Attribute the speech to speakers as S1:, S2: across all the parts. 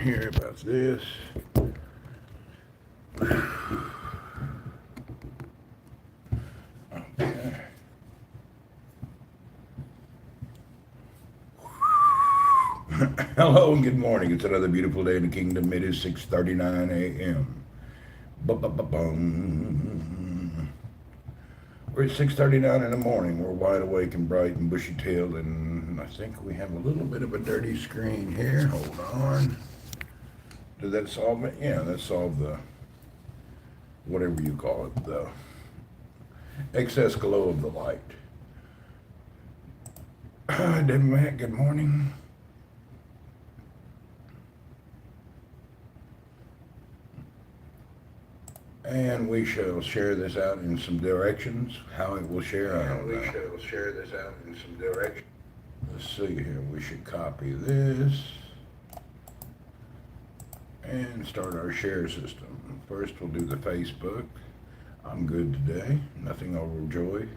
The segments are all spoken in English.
S1: Here about this. Okay. Hello and good morning. It's another beautiful day in the kingdom. It is 6:39 a.m. Ba-ba-ba-bum. We're at 6:39 in the morning. We're wide awake and bright and bushy-tailed, and I think we have a little bit of a dirty screen here. Hold on. Did that solve it? Yeah, that solved the, whatever you call it, the excess glow of the light. Matt, good morning. And we shall share this out in some directions. How it will share, I don't know. We shall share this out in some directions. Let's see here. We should copy this and start our share system. First, we'll do the Facebook. I'm good today. Nothing overjoyed.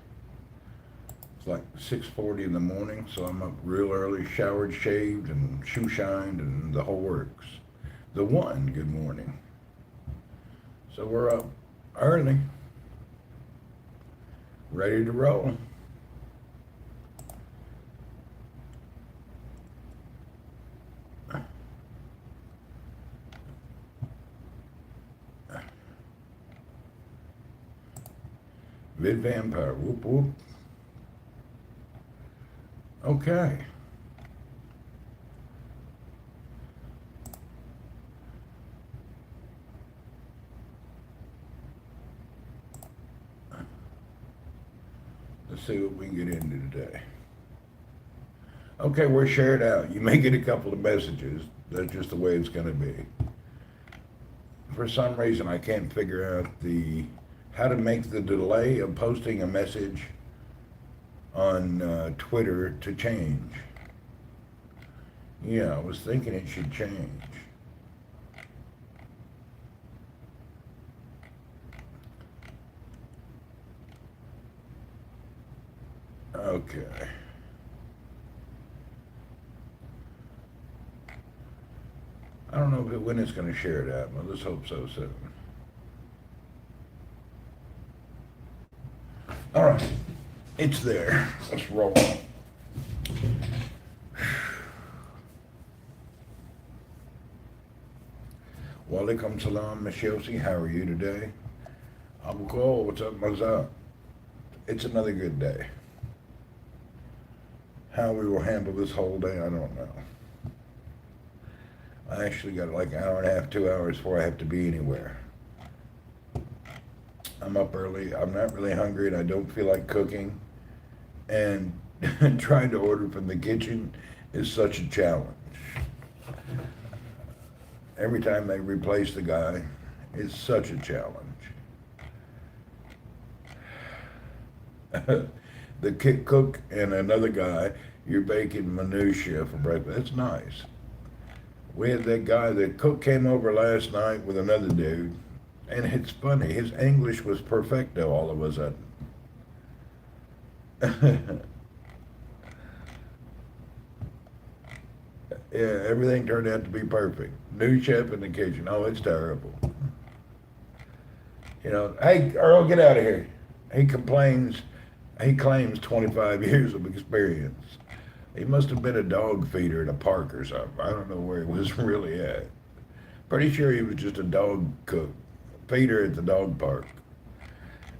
S1: It's like 6:40 in the morning, so I'm up real early, showered, shaved, and shoe shined, and the whole works. The one, good morning. So we're up early, ready to roll. Vid Vampire, whoop whoop. Okay. Let's see what we can get into today. Okay, we're shared out. You may get a couple of messages. That's just the way it's going to be. For some reason, I can't figure out how to make the delay of posting a message on Twitter to change. Yeah, I was thinking it should change. Okay. I don't know when it's going to share it out, but let's hope so soon. All right, it's there. Let's roll. Walaikum salam, Miss Yossi. How are you today? Abu Kol, what's up, Mazat? It's another good day. How we will handle this whole day, I don't know. I actually got like an hour and a half, 2 hours before I have to be anywhere. I'm up early. I'm not really hungry, and I don't feel like cooking. And trying to order from the kitchen is such a challenge. Every time they replace the guy, it's such a challenge. The cook and another guy, you're baking minutia for breakfast. That's nice. We had that guy, the cook came over last night with another dude, and it's funny, his English was perfecto all of a sudden. Yeah, everything turned out to be perfect. New chef in the kitchen. Oh, it's terrible. You know, hey, Earl, get out of here. He complains. He claims 25 years of experience. He must have been a dog feeder at a park or something. I don't know where he was really at. Pretty sure he was just a dog cook, feeder at the dog park.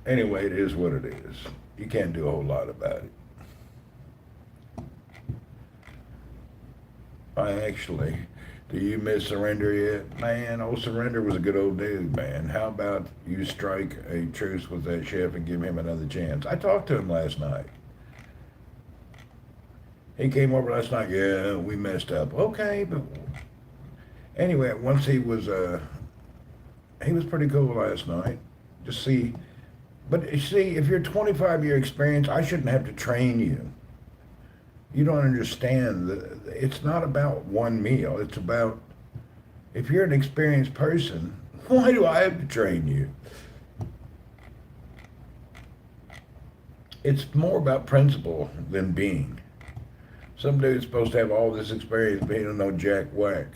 S1: Anyway, it is what it is. You can't do a whole lot about it. Do you miss Surrender yet? Man, old Surrender was a good old dude, man. How about you strike a truce with that chef and give him another chance? I talked to him last night. He came over last night. Yeah, we messed up. Okay, but anyway, once he was pretty cool last night. Just see, but you see, if you're 25-year experience, I shouldn't have to train you. You don't understand. It's not about one meal. It's about, if you're an experienced person, why do I have to train you? It's more about principle than being. Some dude's supposed to have all this experience, but he don't know jack whack.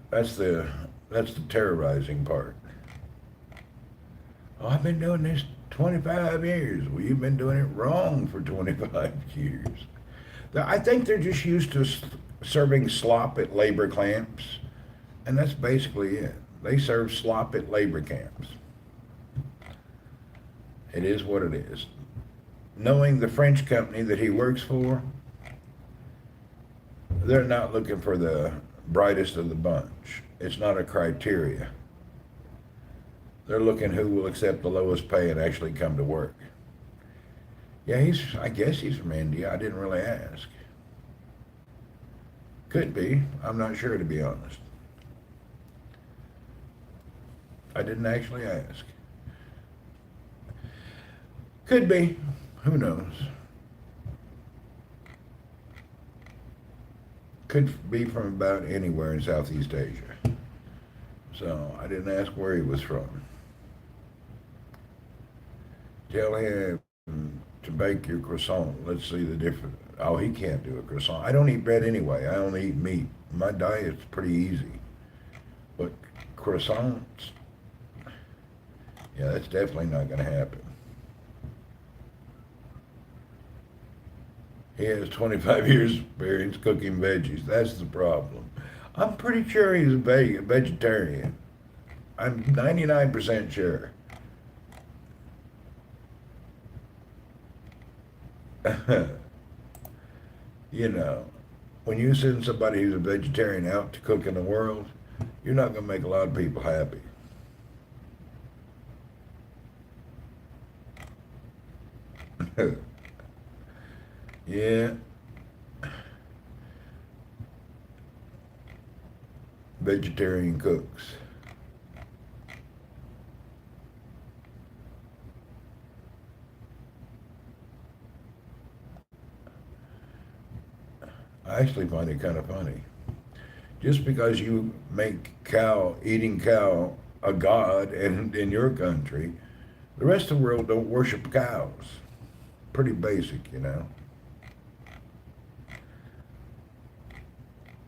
S1: That's the terrorizing part. Oh, I've been doing this 25 years. Well, you've been doing it wrong for 25 years. I think they're just used to serving slop at labor camps, and that's basically it. They serve slop at labor camps. It is what it is. Knowing the French company that he works for, they're not looking for the brightest of the bunch. It's not a criteria. They're looking who will accept the lowest pay and actually come to work. Yeah, I guess he's from India. I didn't really ask. Could be. I'm not sure, to be honest. I didn't actually ask. Could be. Who knows? Could be from about anywhere in Southeast Asia. So I didn't ask where he was from. Tell him to bake your croissant. Let's see the difference. Oh, he can't do a croissant. I don't eat bread anyway. I only eat meat. My diet's pretty easy. But croissants, yeah, that's definitely not going to happen. He has 25 years experience cooking veggies. That's the problem. I'm pretty sure he's a vegetarian. I'm 99% sure. You know, when you send somebody who's a vegetarian out to cook in the world, you're not going to make a lot of people happy. Yeah. Vegetarian cooks. I actually find it kind of funny. Just because you make eating cow a god in your country, the rest of the world don't worship cows. Pretty basic, you know.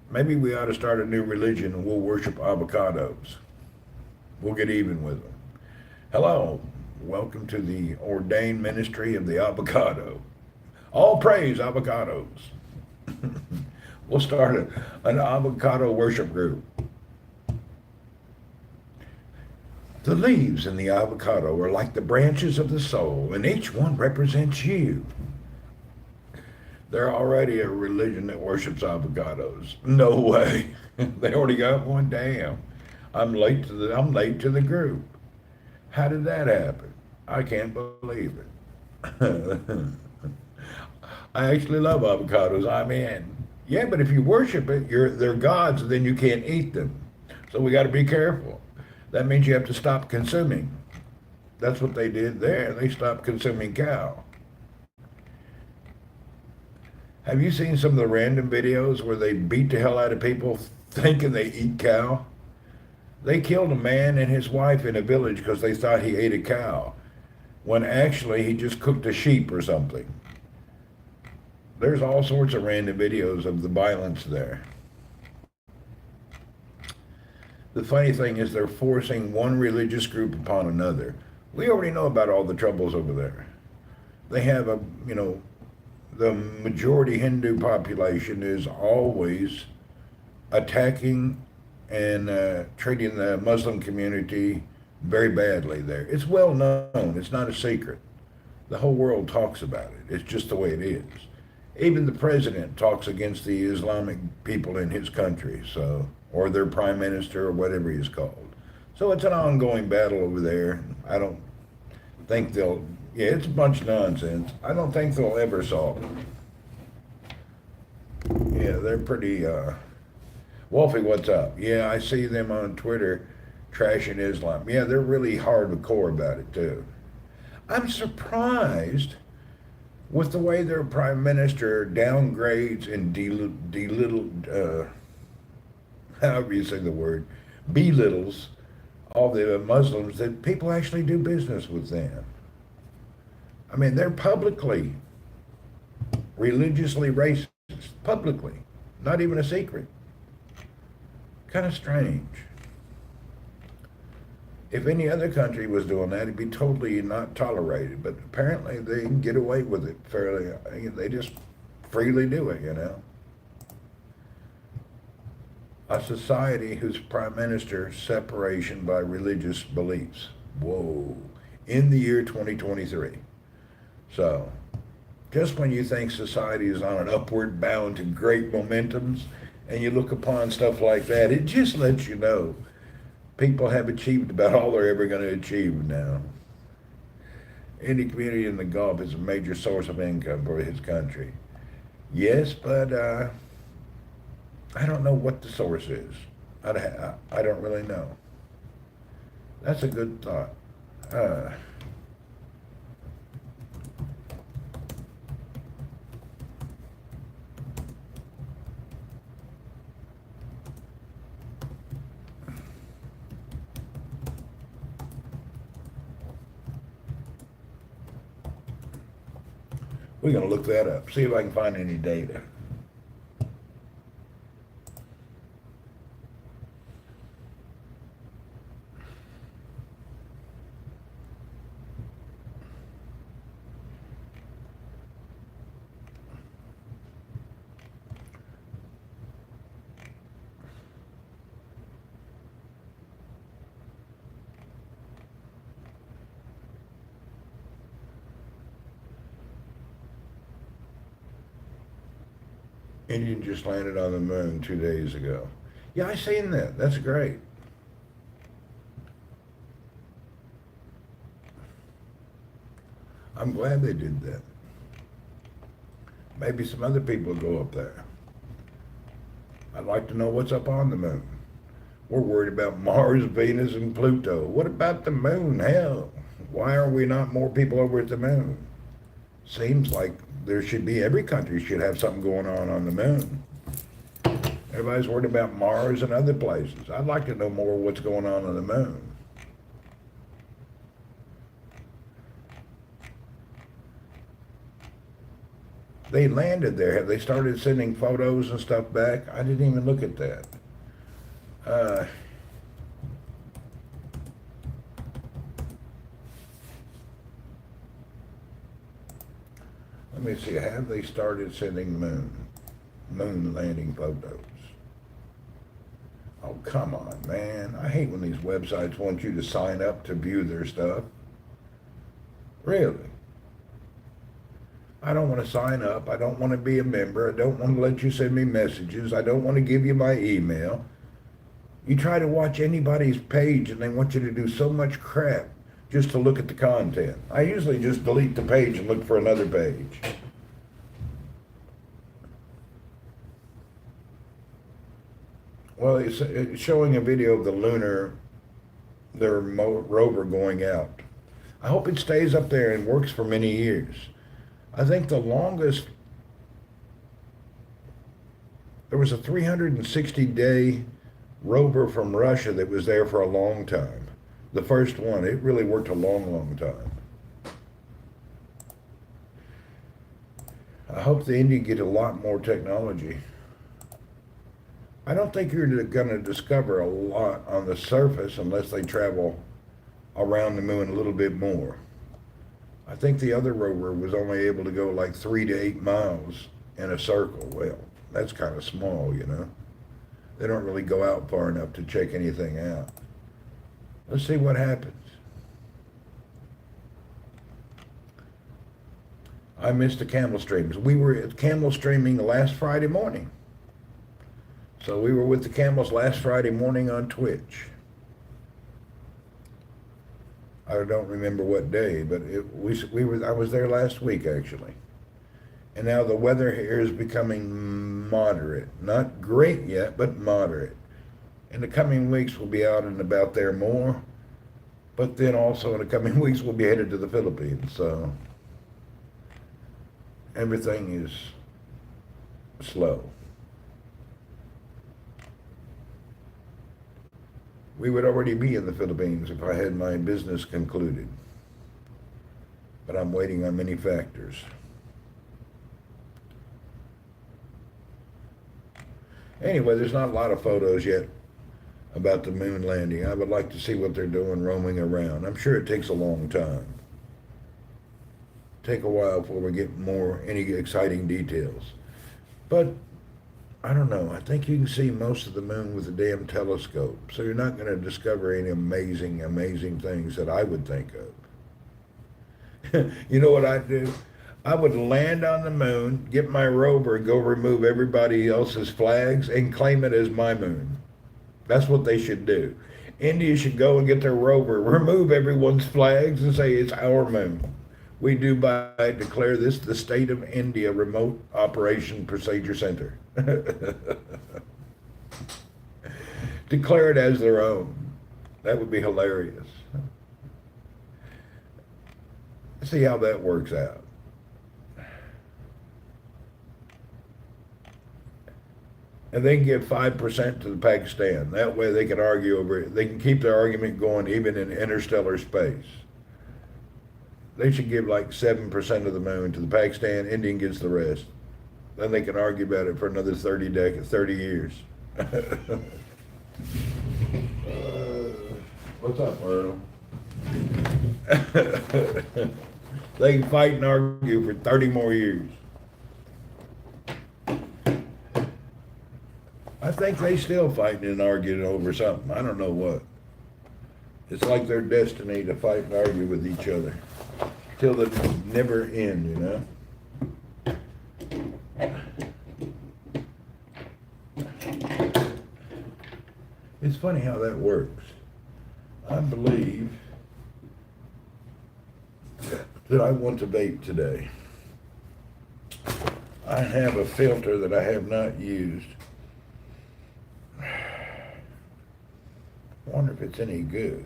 S1: Maybe we ought to start a new religion and we'll worship avocados. We'll get even with them. Hello, welcome to the ordained ministry of the avocado. All praise avocados. We'll start an avocado worship group. The leaves in the avocado are like the branches of the soul, and each one represents you. They're already a religion that worships avocados. No way. They already got one. Damn. I'm late to the group. How did that happen? I can't believe it. I actually love avocados. I'm in. Yeah, but if you worship it, they're gods, and then you can't eat them. So we got to be careful. That means you have to stop consuming. That's what they did there. They stopped consuming cow. Have you seen some of the random videos where they beat the hell out of people thinking they eat cow? They killed a man and his wife in a village because they thought he ate a cow, when actually he just cooked a sheep or something. There's all sorts of random videos of the violence there. The funny thing is they're forcing one religious group upon another. We already know about all the troubles over there. They have the majority Hindu population is always attacking and treating the Muslim community very badly there. It's well known. It's not a secret. The whole world talks about it. It's just the way it is. Even the president talks against the Islamic people in his country, or their prime minister or whatever he's called. So it's an ongoing battle over there. I don't think it's a bunch of nonsense. I don't think they'll ever solve it. Yeah, they're pretty, Wolfie, what's up? Yeah, I see them on Twitter trashing Islam. Yeah, they're really hardcore about it too. I'm surprised with the way their prime minister downgrades and however you say the word, belittles all the Muslims, that people actually do business with them. I mean, they're publicly, religiously racist, publicly, not even a secret. Kind of strange. If any other country was doing that, it'd be totally not tolerated. But apparently they can get away with it fairly. They just freely do it, you know. A society whose prime minister separation by religious beliefs. Whoa. In the year 2023. So, just when you think society is on an upward bound to great momentums, and you look upon stuff like that, it just lets you know people have achieved about all they're ever going to achieve now. Any community in the Gulf is a major source of income for his country. Yes, but I don't know what the source is. I don't really know. That's a good thought. We're going to look that up, see if I can find any data. Indian just landed on the moon 2 days ago. Yeah, I seen that. That's great. I'm glad they did that. Maybe some other people go up there. I'd like to know what's up on the moon. We're worried about Mars, Venus, and Pluto. What about the moon? Hell, why are we not more people over at the moon? Seems like there should be, every country should have something going on the moon. Everybody's worried about Mars and other places. I'd like to know more what's going on the moon. They landed there. Have they started sending photos and stuff back? I didn't even look at that. Let me see, have they started sending moon landing photos? Oh, come on, man. I hate when these websites want you to sign up to view their stuff. Really? I don't want to sign up. I don't want to be a member. I don't want to let you send me messages. I don't want to give you my email. You try to watch anybody's page and they want you to do so much crap just to look at the content. I usually just delete the page and look for another page. Well, it's showing a video of their rover going out. I hope it stays up there and works for many years. I think the longest, there was a 360-day rover from Russia that was there for a long time. The first one, it really worked a long, long time. I hope the Indians get a lot more technology. I don't think you're going to discover a lot on the surface unless they travel around the moon a little bit more. I think the other rover was only able to go like 3 to 8 miles in a circle. Well, that's kind of small, you know. They don't really go out far enough to check anything out. Let's see what happens. I missed the camel streams. We were at camel streaming last Friday morning. So we were with the camels last Friday morning on Twitch. I don't remember what day, but I was there last week actually. And now the weather here is becoming moderate. Not great yet, but moderate. In the coming weeks we'll be out and about there more. But then also in the coming weeks we'll be headed to the Philippines. So everything is slow. We would already be in the Philippines if I had my business concluded. But I'm waiting on many factors. Anyway, there's not a lot of photos yet about the moon landing. I would like to see what they're doing roaming around. I'm sure it takes a long time. Take a while before we get any exciting details. But I don't know. I think you can see most of the moon with a damn telescope. So you're not going to discover any amazing, amazing things that I would think of. You know what I'd do? I would land on the moon, get my rover, go remove everybody else's flags, and claim it as my moon. That's what they should do. India should go and get their rover, remove everyone's flags, and say it's our moon. We do by declare this the State of India Remote Operation Procedure Center. Declare it as their own. That would be hilarious. See how that works out. And they can give 5% to the Pakistan. That way they can argue over it. They can keep their argument going even in interstellar space. They should give like 7% of the moon to the Pakistan. Indian gets the rest. Then they can argue about it for another 30 years. What's up, Earl? They can fight and argue for 30 more years. I think they still fighting and arguing over something. I don't know what. It's like their destiny to fight and argue with each other till the never end, you know? It's funny how that works. I believe that I want to vape today. I have a filter that I have not used. I wonder if it's any good.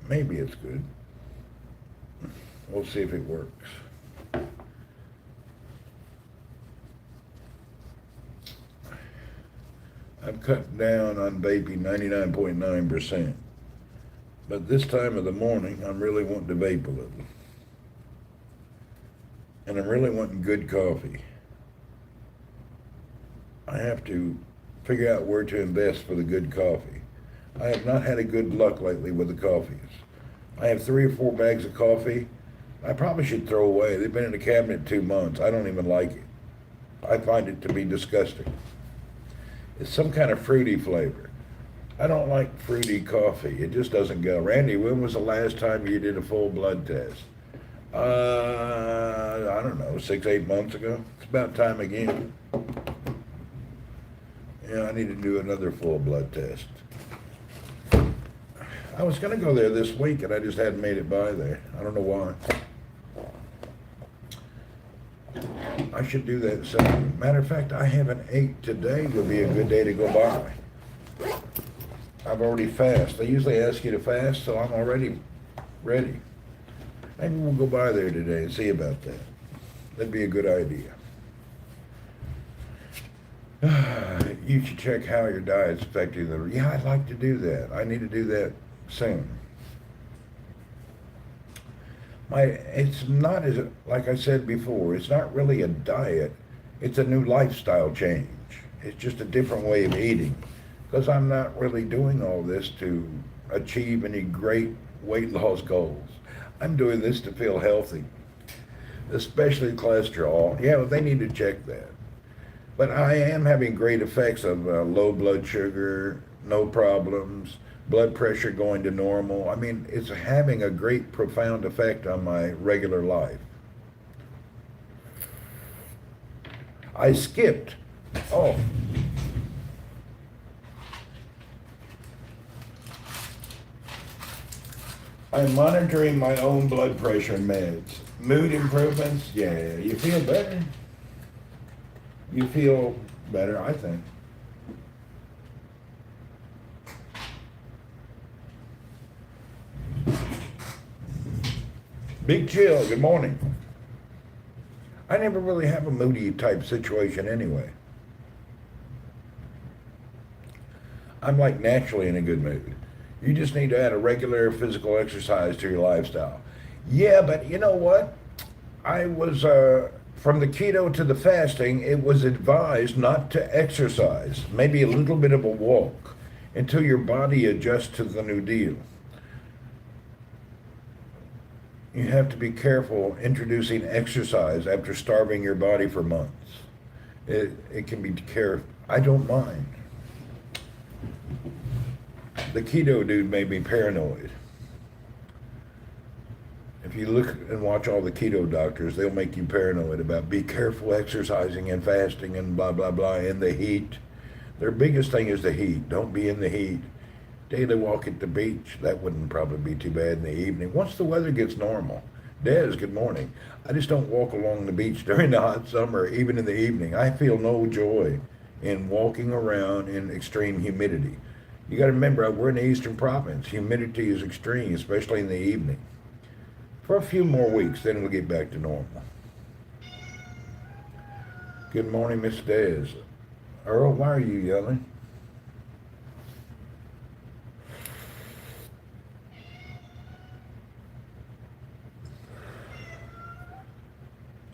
S1: Maybe it's good. We'll see if it works. I've cut down on vaping 99.9%. But this time of the morning, I'm really wanting to vape a little. And I'm really wanting good coffee. I have to figure out where to invest for the good coffee. I have not had a good luck lately with the coffees. I have 3 or 4 bags of coffee I probably should throw away. They've been in the cabinet 2 months. I don't even like it. I find it to be disgusting. It's some kind of fruity flavor. I don't like fruity coffee. It just doesn't go. Randy, when was the last time you did a full blood test? I don't know, 6, 8 months ago. It's about time again. Yeah, I need to do another full blood test. I was going to go there this week, and I just hadn't made it by there. I don't know why. I should do that soon. Matter of fact, I haven't ate today. Would be a good day to go by. I've already fasted. They usually ask you to fast, so I'm already ready. Maybe we'll go by there today and see about that. That'd be a good idea. You should check how your diet's affecting the... Yeah, I'd like to do that. I need to do that soon. It's not, as like I said before, it's not really a diet. It's a new lifestyle change. It's just a different way of eating. Because I'm not really doing all this to achieve any great weight loss goals. I'm doing this to feel healthy, especially cholesterol. Yeah, they need to check that. But I am having great effects of low blood sugar, no problems, blood pressure going to normal. I mean, it's having a great, profound effect on my regular life. I skipped. Oh. I'm monitoring my own blood pressure meds. Mood improvements, yeah. You feel better? You feel better, I think. Big Chill, good morning. I never really have a moody type situation anyway. I'm like naturally in a good mood. You just need to add a regular physical exercise to your lifestyle. Yeah, but you know what? I was from the keto to the fasting, it was advised not to exercise, maybe a little bit of a walk, until your body adjusts to the new deal. You have to be careful introducing exercise after starving your body for months. It can be careful. I don't mind. The keto dude made me paranoid. If you look and watch all the keto doctors, they'll make you paranoid about be careful exercising and fasting and blah, blah, blah, in the heat. Their biggest thing is the heat. Don't be in the heat. Daily walk at the beach, that wouldn't probably be too bad in the evening. Once the weather gets normal. Des, good morning. I just don't walk along the beach during the hot summer, even in the evening. I feel no joy in walking around in extreme humidity. You got to remember, we're in the eastern province. Humidity is extreme, especially in the evening. For a few more weeks, then we'll get back to normal. Good morning, Miss Des. Earl, why are you yelling?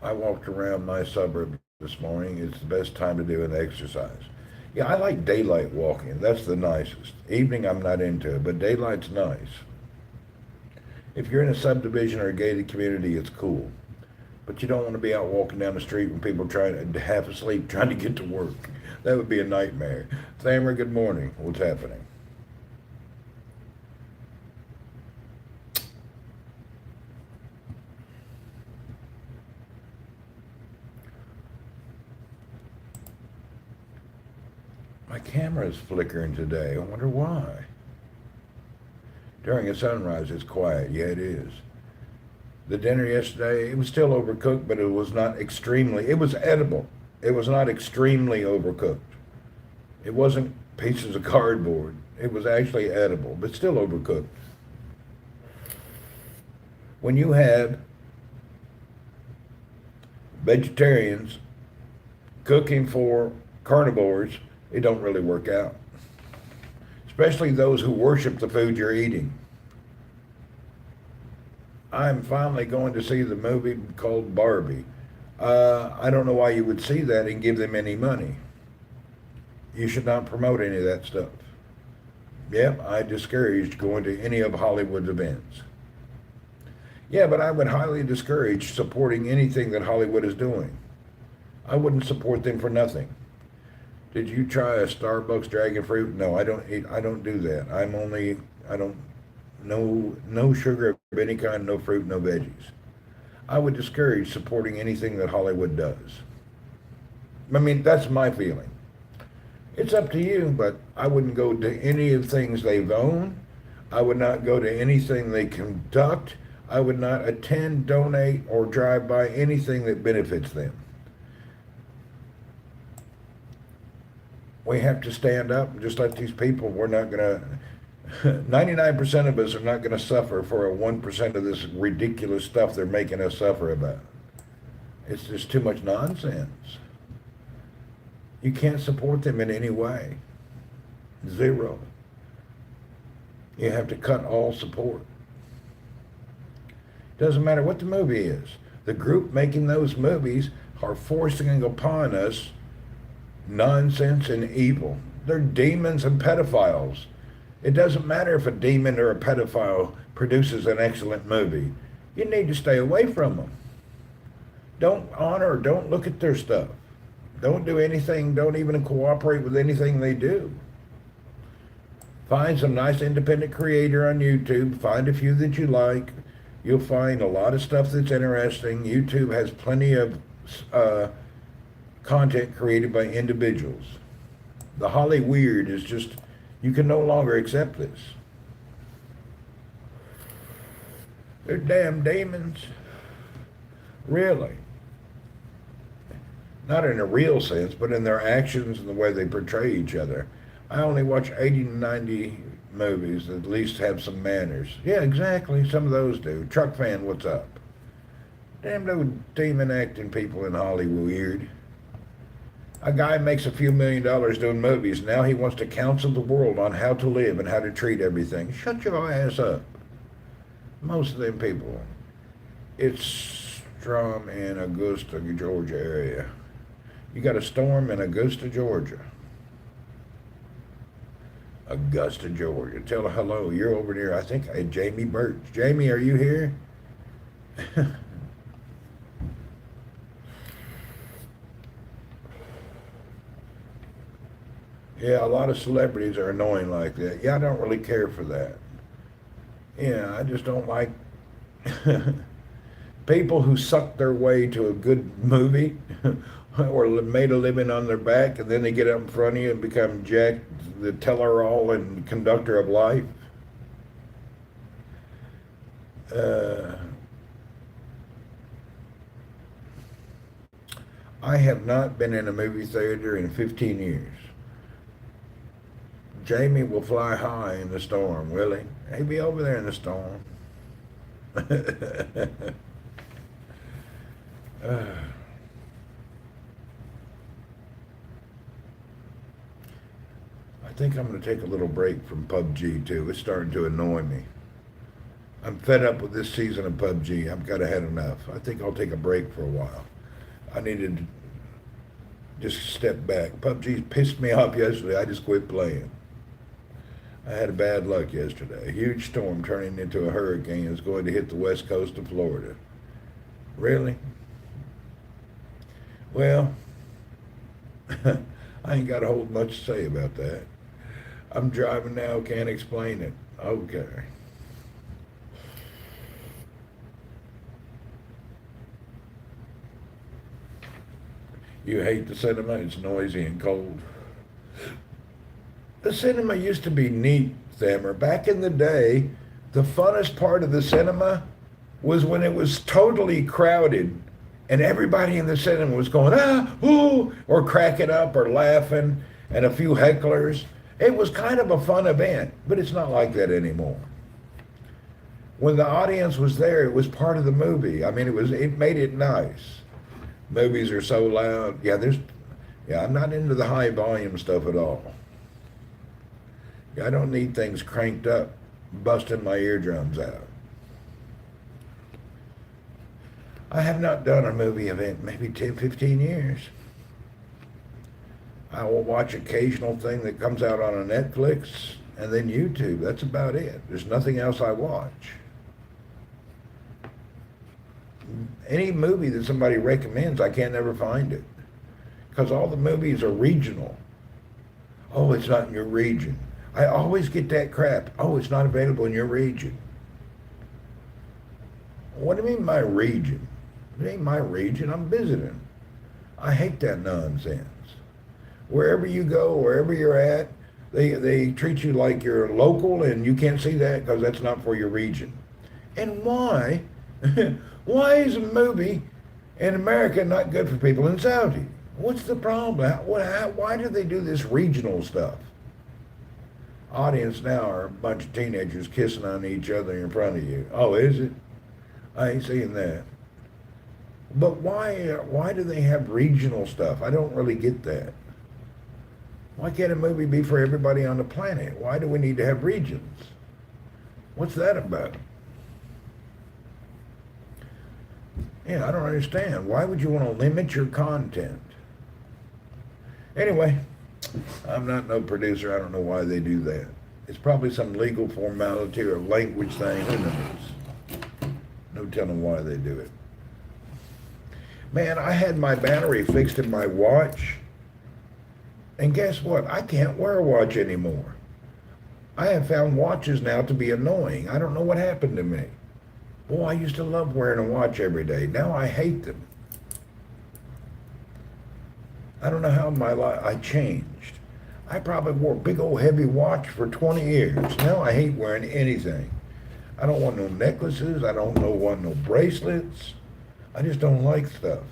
S1: I walked around my suburb this morning. It's the best time to do an exercise. Yeah, I like daylight walking. That's the nicest. Evening, I'm not into it, but daylight's nice. If you're in a subdivision or a gated community, it's cool. But you don't want to be out walking down the street when people are trying to half asleep, trying to get to work. That would be a nightmare. Thamer, good morning. What's happening? My camera is flickering today. I wonder why. During a sunrise, it's quiet. Yeah, it is. The dinner yesterday, it was still overcooked, but it was not extremely, it was edible. It was not extremely overcooked. It wasn't pieces of cardboard. It was actually edible, but still overcooked. When you have vegetarians cooking for carnivores, it don't really work out. Especially those who worship the food you're eating. I'm finally going to see the movie called Barbie. I don't know why you would see that and give them any money. You should not promote any of that stuff. Yep, I discouraged going to any of Hollywood's events. Yeah, but I would highly discourage supporting anything that Hollywood is doing. I wouldn't support them for nothing. Did you try a Starbucks dragon fruit? No, I don't do that. No sugar of any kind, no fruit, no veggies. I would discourage supporting anything that Hollywood does. I mean, that's my feeling. It's up to you, but I wouldn't go to any of the things they've owned. I would not go to anything they conduct. I would not attend, donate, or drive by anything that benefits them. We have to stand up and just let these people, we're not going to, 99% of us are not going to suffer for a 1% of this ridiculous stuff they're making us suffer about. It's just too much nonsense. You can't support them in any way. Zero. You have to cut all support. Doesn't matter what the movie is. The group making those movies are forcing upon us nonsense and evil. They're demons and pedophiles. It doesn't matter if a demon or a pedophile produces an excellent movie. You need to stay away from them. Don't honor, don't look at their stuff. Don't do anything, don't even cooperate with anything they do. Find some nice independent creator on YouTube. Find a few that you like. You'll find a lot of stuff that's interesting. YouTube has plenty of content created by individuals. The Holly Weird is just, you can no longer accept this. They're damn demons. Really. Not in a real sense, but in their actions and the way they portray each other. I only watch 80 to 90 movies that at least have some manners. Yeah, exactly. Some of those do. Truck fan, what's up? Damn those demon acting people in Hollywood weird. A guy makes a few $1 million doing movies. Now he wants to counsel the world on how to live and how to treat everything. Shut your ass up. Most of them people, it's storm in Augusta, Georgia area. You got a storm in Augusta, Georgia. Augusta, Georgia. Tell her hello. You're over there. I think Jamie Birch. Jamie, are you here? Yeah, a lot of celebrities are annoying like that. Yeah, I don't really care for that. Yeah, I just don't like people who suck their way to a good movie or made a living on their back, and then they get up in front of you and become Jack, the teller-all and conductor of life. I have not been in a movie theater in 15 years. Jamie will fly high in the storm, will he? He'll be over there in the storm. I think I'm going to take a little break from PUBG too. It's starting to annoy me. I'm fed up with this season of PUBG. I've got to had enough. I think I'll take a break for a while. I needed to just step back. PUBG pissed me off yesterday. I just quit playing. I had a bad luck yesterday. A huge storm turning into a hurricane is going to hit the west coast of Florida. Really? Well, I ain't got a whole much to say about that. I'm driving now, can't explain it. Okay. You hate the cinema, it's noisy and cold. The cinema used to be neat, Thammer. Back in the day, the funnest part of the cinema was when it was totally crowded and everybody in the cinema was going, ah, ooh, or cracking up or laughing, and a few hecklers. It was kind of a fun event, but it's not like that anymore. When the audience was there, it was part of the movie. I mean, it made it nice. Movies are so loud. Yeah, I'm not into the high volume stuff at all. I don't need things cranked up, busting my eardrums out. I have not done a movie event maybe 10, 15 years. I will watch occasional thing that comes out on a Netflix and then YouTube. That's about it. There's nothing else I watch. Any movie that somebody recommends, I can't never find it. Because all the movies are regional. Oh, it's not in your region. I always get that crap. Oh, it's not available in your region. What do you mean my region? It ain't my region. I'm visiting. I hate that nonsense. Wherever you go, wherever you're at, they treat you like you're local and you can't see that because that's not for your region. And why? Why is a movie in America not good for people in Saudi? What's the problem? Why do they do this regional stuff? Audience now are a bunch of teenagers kissing on each other in front of you. Oh, is it? I ain't seeing that. But why do they have regional stuff? I don't really get that. Why can't a movie be for everybody on the planet? Why do we need to have regions? What's that about? Yeah, I don't understand. Why would you want to limit your content? Anyway, I'm not no producer. I don't know why they do that. It's probably some legal formality or language thing. Who knows? No telling why they do it. Man, I had my battery fixed in my watch. And guess what? I can't wear a watch anymore. I have found watches now to be annoying. I don't know what happened to me. Boy, I used to love wearing a watch every day. Now I hate them. I don't know how I changed. I probably wore a big old heavy watch for 20 years. Now I hate wearing anything. I don't want no necklaces. I don't want no bracelets. I just don't like stuff.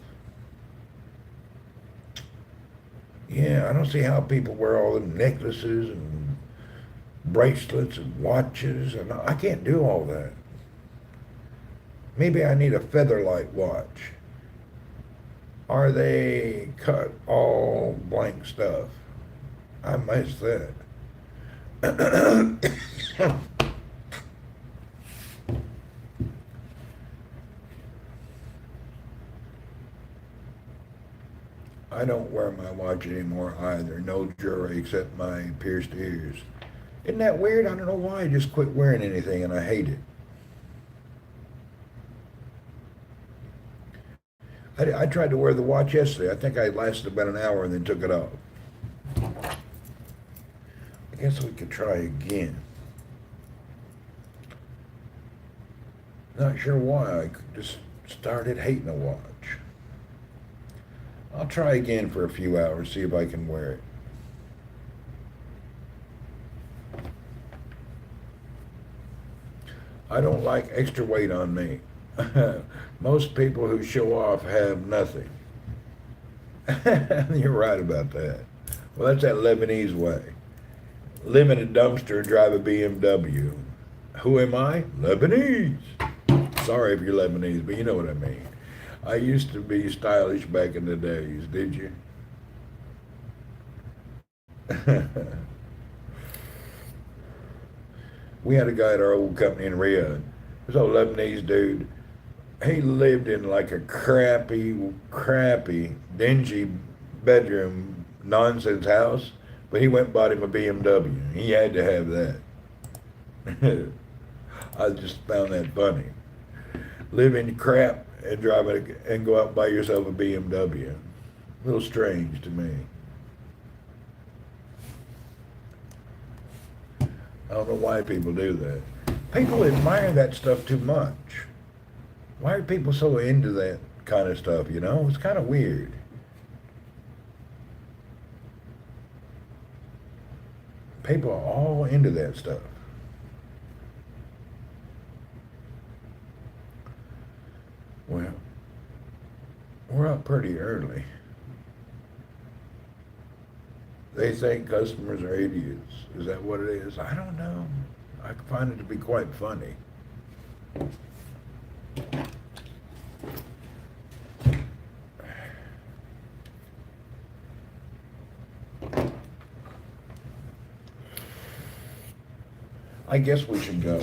S1: Yeah, I don't see how people wear all the necklaces and bracelets and watches. And I can't do all that. Maybe I need a featherlight watch. Are they cut all blank stuff? I missed that. I don't wear my watch anymore either. No jewelry except my pierced ears. Isn't that weird? I don't know why. I just quit wearing anything and I hate it. I tried to wear the watch yesterday. I think I lasted about an hour and then took it off. I guess we could try again. Not sure why. I just started hating a watch. I'll try again for a few hours, see if I can wear it. I don't like extra weight on me. Most people who show off have nothing. You're right about that. Well, that's that Lebanese way. Live in a dumpster and drive a BMW. Who am I? Lebanese. Sorry if you're Lebanese, but you know what I mean. I used to be stylish back in the days, did you? We had a guy at our old company in Riyadh. This old Lebanese dude. He lived in like a crappy, dingy bedroom nonsense house, but he went and bought him a BMW. He had to have that. I just found that funny. Live in crap and drive it and go out and buy yourself a BMW. A little strange to me. I don't know why people do that. People admire that stuff too much. Why are people so into that kind of stuff, you know? It's kind of weird. People are all into that stuff. Well, we're up pretty early. They think customers are idiots. Is that what it is? I don't know. I find it to be quite funny. I guess we should go.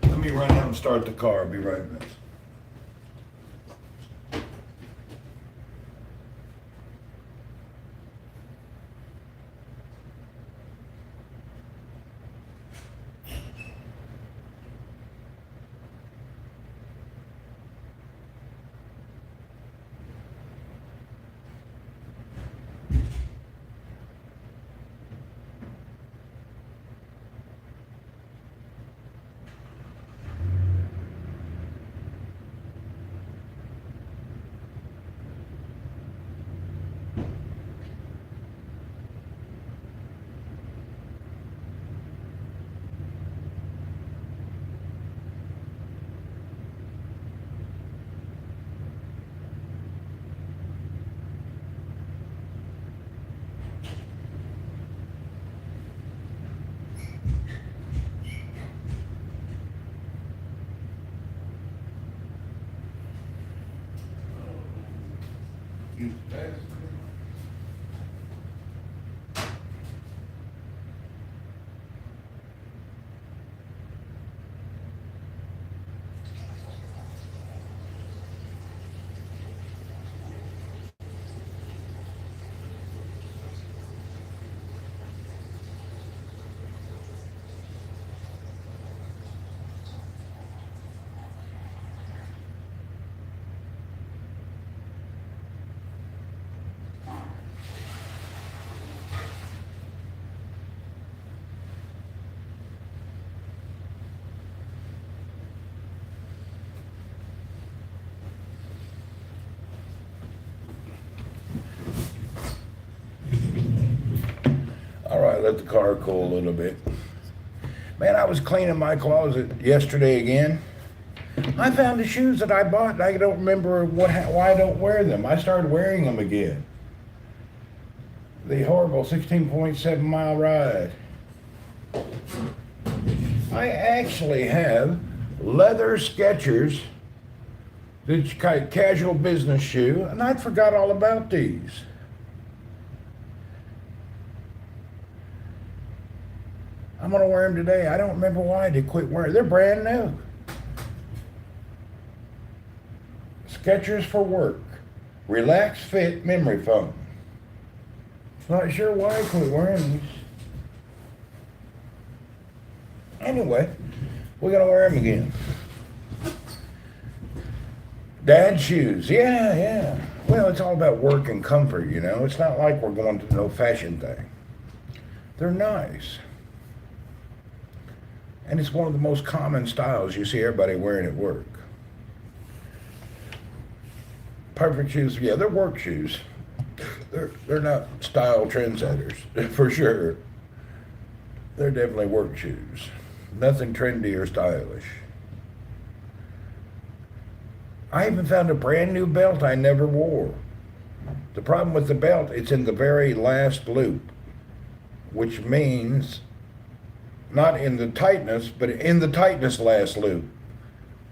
S1: Let me run out and start the car. I'll be right back. Let the car cool a little bit. Man, I was cleaning my closet yesterday again. I found the shoes that I bought. I don't remember why I don't wear them. I started wearing them again. The horrible 16.7 mile ride. I actually have leather Skechers It's casual business shoe, and I forgot all about these. I'm gonna wear them today. I don't remember why they quit wearing. They're brand new. Skechers for work. Relax fit memory foam. Not sure why I quit wearing these. Anyway, we're gonna wear them again. Dad shoes, yeah. Well, it's all about work and comfort, you know. It's not like we're going to no fashion thing. They're nice. And it's one of the most common styles you see everybody wearing at work. Perfect shoes, yeah, they're work shoes. They're not style trendsetters, for sure. They're definitely work shoes. Nothing trendy or stylish. I even found a brand new belt I never wore. The problem with the belt, it's in the very last loop, which means not in the tightness, but in the tightness last loop.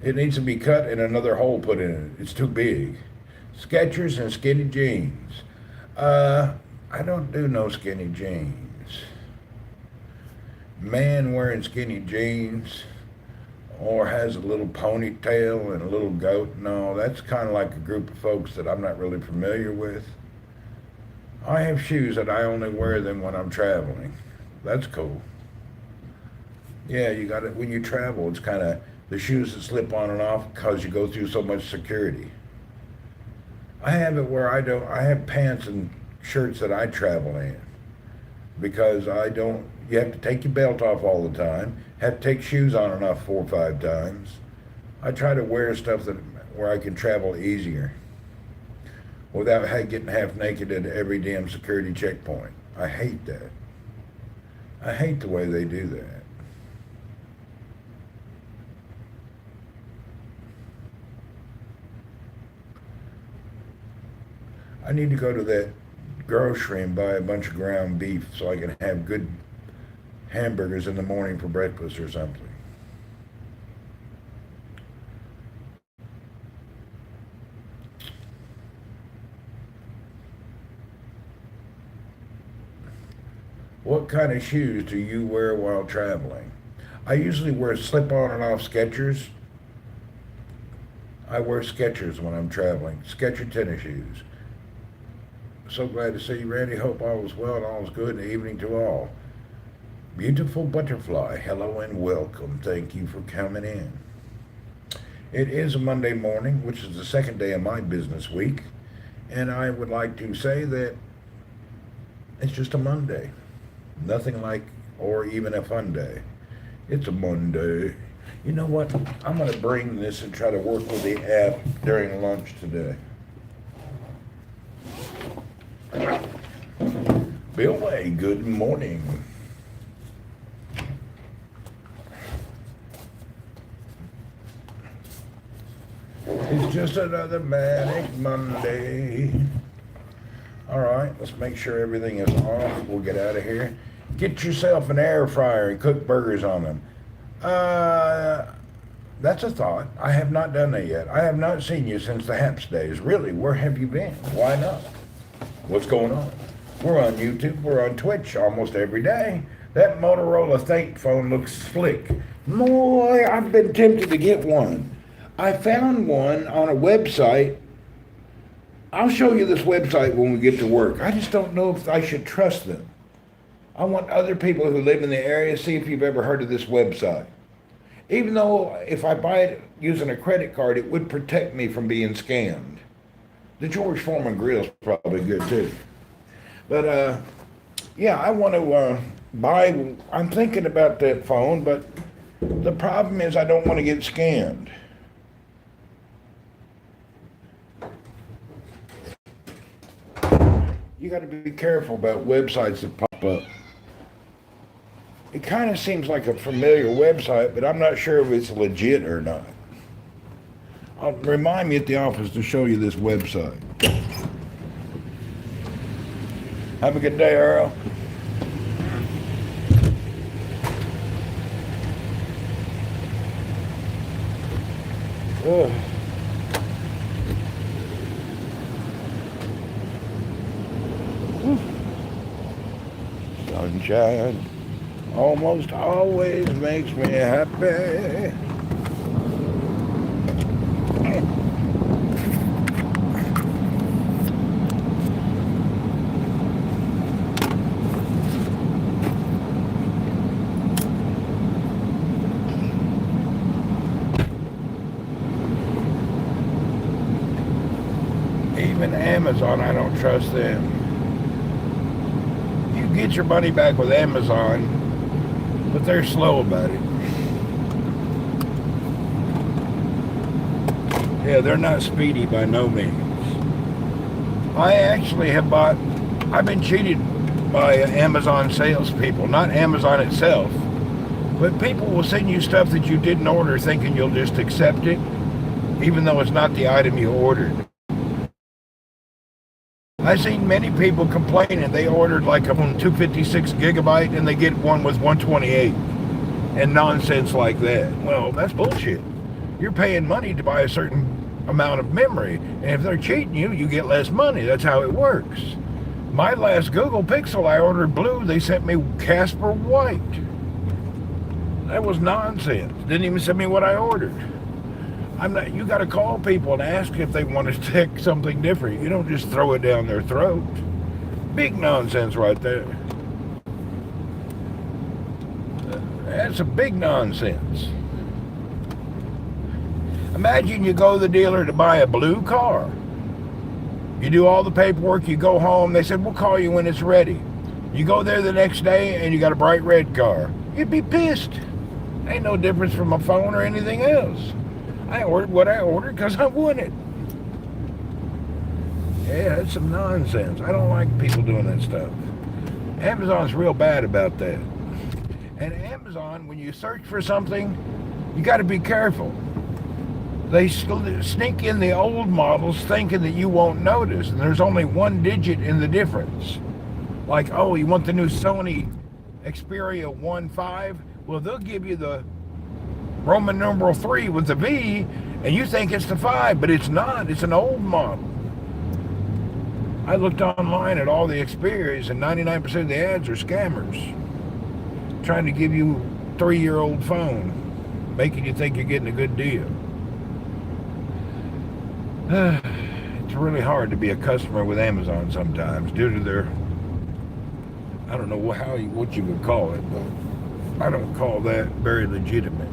S1: It needs to be cut and another hole put in it. It's too big. Skechers and skinny jeans. I don't do no skinny jeans. Man wearing skinny jeans or has a little ponytail and a little goat, no, that's kind of like a group of folks that I'm not really familiar with. I have shoes that I only wear them when I'm traveling. That's cool. Yeah, you got it. When you travel, it's kind of the shoes that slip on and off because you go through so much security. I have it where I have pants and shirts that I travel in because you have to take your belt off all the time, have to take shoes on and off 4 or 5 times. I try to wear stuff where I can travel easier without getting half naked at every damn security checkpoint. I hate that. I hate the way they do that. I need to go to that grocery and buy a bunch of ground beef so I can have good hamburgers in the morning for breakfast or something. What kind of shoes do you wear while traveling? I usually wear slip-on and off Skechers. I wear Skechers when I'm traveling. Skecher tennis shoes. So glad to see you, Randy. Hope all was well and all was good in the evening to all. Beautiful butterfly, hello and welcome. Thank you for coming in. It is a Monday morning, which is the second day of my business week, and I would like to say that it's just a Monday. Nothing like, or even a fun day. It's a Monday. You know what? I'm going to bring this and try to work with the app during lunch today. Bill Way, good morning. It's just another manic Monday. All right, let's make sure everything is off. We'll get out of here. Get yourself an air fryer and cook burgers on them. That's a thought. I have not done that yet. I have not seen you since the Haps days. Really, where have you been? Why not? What's going on? We're on YouTube. We're on Twitch almost every day. That Motorola Think phone looks slick. Boy, I've been tempted to get one. I found one on a website. I'll show you this website when we get to work. I just don't know if I should trust them. I want other people who live in the area to see if you've ever heard of this website. Even though if I buy it using a credit card, it would protect me from being scammed. The George Foreman grill's probably good too. But yeah, I want to buy, I'm thinking about that phone, but the problem is I don't want to get scammed. You got to be careful about websites that pop up. It kind of seems like a familiar website, but I'm not sure if it's legit or not. Remind me at the office to show you this website. Have a good day, Earl. Ugh. sunshine almost always makes me happy. Even Amazon, I don't trust them. You get your money back with Amazon, but they're slow about it. Yeah, they're not speedy by no means. I actually I've been cheated by Amazon salespeople, not Amazon itself, but people will send you stuff that you didn't order thinking you'll just accept it, even though it's not the item you ordered. I've seen many people complaining they ordered like a 256 gigabyte and they get one with 128 and nonsense like that. Well, that's bullshit. You're paying money to buy a certain amount of memory, and if they're cheating you, you get less money. That's how it works. My last Google Pixel, I ordered blue. They sent me Casper white. That was nonsense. Didn't even send me what I ordered. You got to call people and ask if they want to take something different. You don't just throw it down their throat. Big nonsense right there. That's a big nonsense. Imagine you go to the dealer to buy a blue car. You do all the paperwork, you go home, they said, we'll call you when it's ready. You go there the next day and you got a bright red car. You'd be pissed. Ain't no difference from a phone or anything else. I ordered what I ordered because I wanted. Yeah, that's some nonsense. I don't like people doing that stuff. Amazon's real bad about that. And Amazon, when you search for something, you got to be careful. They sneak in the old models thinking that you won't notice, and there's only one digit in the difference. Like, oh, you want the new Sony Xperia 1.5? Well, they'll give you the Roman numeral 3 with the V, and you think it's the 5, but it's not. It's an old model. I looked online at all the Xperias, and 99% of the ads are scammers trying to give you a 3-year-old phone, making you think you're getting a good deal. It's really hard to be a customer with Amazon sometimes due to their, I don't know what you would call it, but I don't call that very legitimate.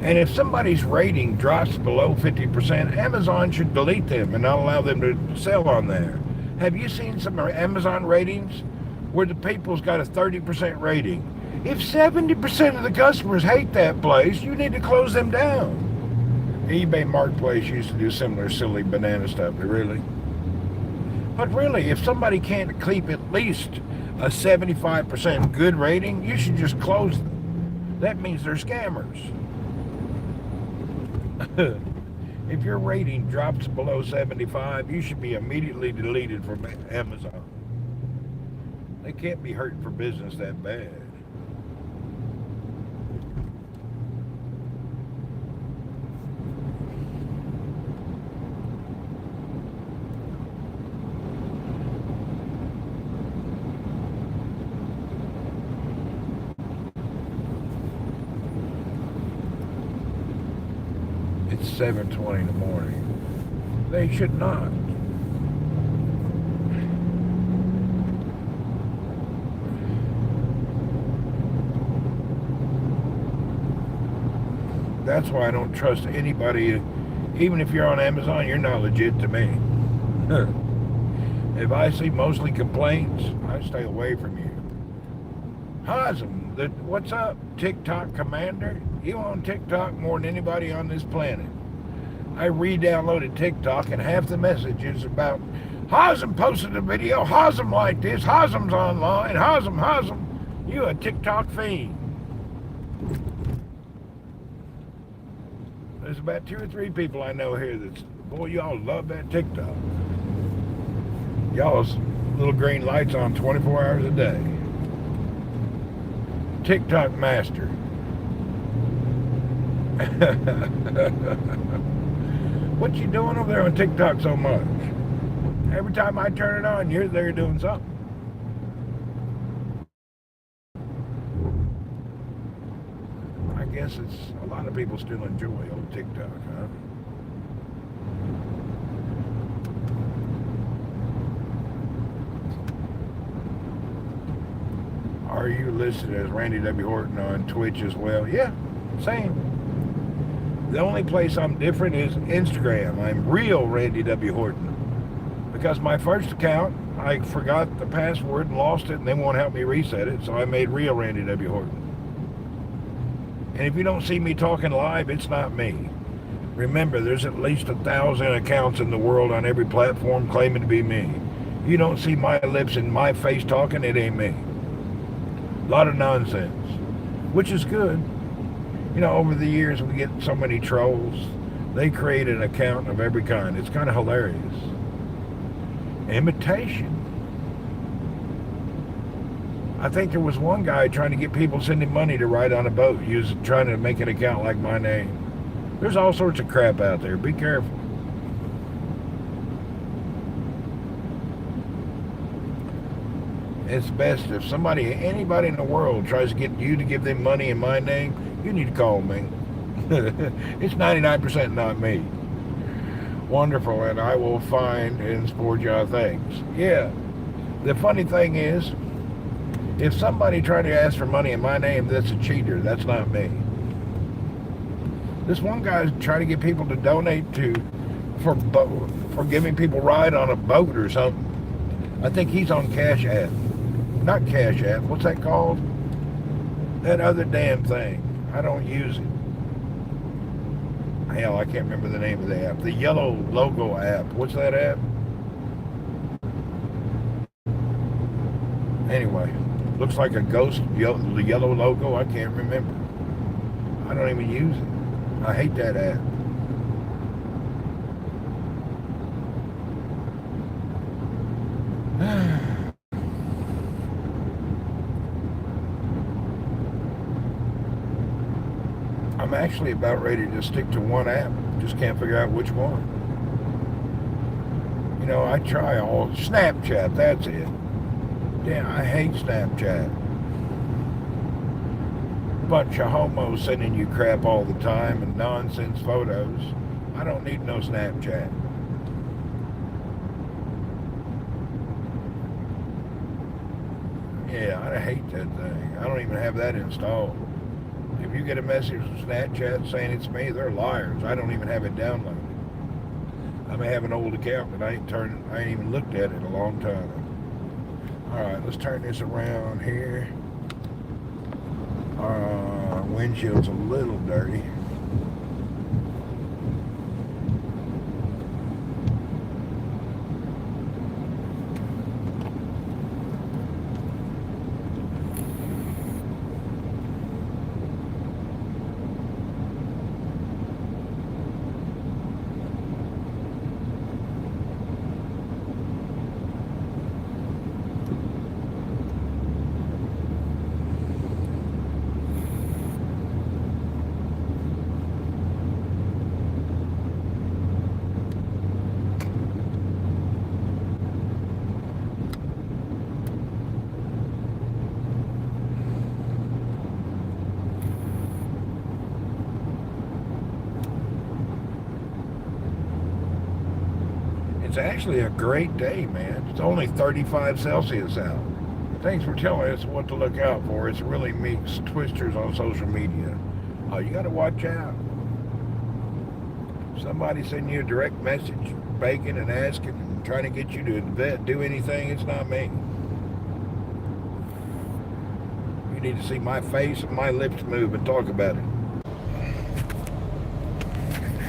S1: And if somebody's rating drops below 50%, Amazon should delete them and not allow them to sell on there. Have you seen some Amazon ratings where the people's got a 30% rating? If 70% of the customers hate that place, you need to close them down. eBay Marketplace used to do similar silly banana stuff, really. But really, if somebody can't keep at least a 75% good rating, you should just close them. That means they're scammers. If your rating drops below 75, you should be immediately deleted from Amazon. They can't be hurting for business that bad. It's 7:20 in the morning. They should not. That's why I don't trust anybody. Even if you're on Amazon, you're not legit to me. If I see mostly complaints, I stay away from you. Hazem, what's up, TikTok commander? You on TikTok more than anybody on this planet. I re-downloaded TikTok and half the messages about Hazem posted a video, Hazem like this, Hazem's online, Hazem, you a TikTok fiend. There's about 2 or 3 people I know here that's, boy, y'all love that TikTok. Y'all's little green lights on 24 hours a day. TikTok master. What you doing over there on TikTok so much? Every time I turn it on, you're there doing something. guess it's a lot of people still enjoy old TikTok, huh? Are you listed as Randy W. Horton on Twitch as well? Yeah, same. The only place I'm different is Instagram. I'm real Randy W. Horton. Because my first account, I forgot the password and lost it, and they won't help me reset it, so I made real Randy W. Horton. And if you don't see me talking live, it's not me. Remember, there's at least 1,000 accounts in the world on every platform claiming to be me. You don't see my lips and my face talking, it ain't me. A lot of nonsense, which is good. You know, over the years, we get so many trolls. They create an account of every kind. It's kind of hilarious. Imitation. I think there was one guy trying to get people sending money to ride on a boat, trying to make an account like my name. There's all sorts of crap out there. Be careful. It's best if anybody in the world tries to get you to give them money in my name, you need to call me. It's 99% not me. Wonderful, and I will find and support y'all things. Yeah. The funny thing is, if somebody tried to ask for money in my name, that's a cheater. That's not me. This one guy's trying to get people to donate for giving people a ride on a boat or something. I think he's on Cash App. Not Cash App. What's that called? That other damn thing. I don't use it. Hell, I can't remember the name of the app. The yellow logo app. What's that app? Anyway, looks like a ghost, the yellow logo. I can't remember. I don't even use it. I hate that app. I'm actually about ready to stick to one app. Just can't figure out which one. You know, I try all. Snapchat, that's it. Damn, I hate Snapchat. Bunch of homos sending you crap all the time and nonsense photos. I don't need no Snapchat. Yeah, I hate that thing. I don't even have that installed. If you get a message from Snapchat saying it's me, they're liars. I don't even have it downloaded. I may have an old account, but I ain't even looked at it in a long time. All right, let's turn this around here. Windshield's a little dirty. It's actually a great day, man. It's only 35 Celsius out. Thanks for telling us what to look out for. It's really meets twisters on social media. Oh, you got to watch out. Somebody sending you a direct message, begging and asking and trying to get you to do anything, it's not me. You need to see my face and my lips move and talk about it.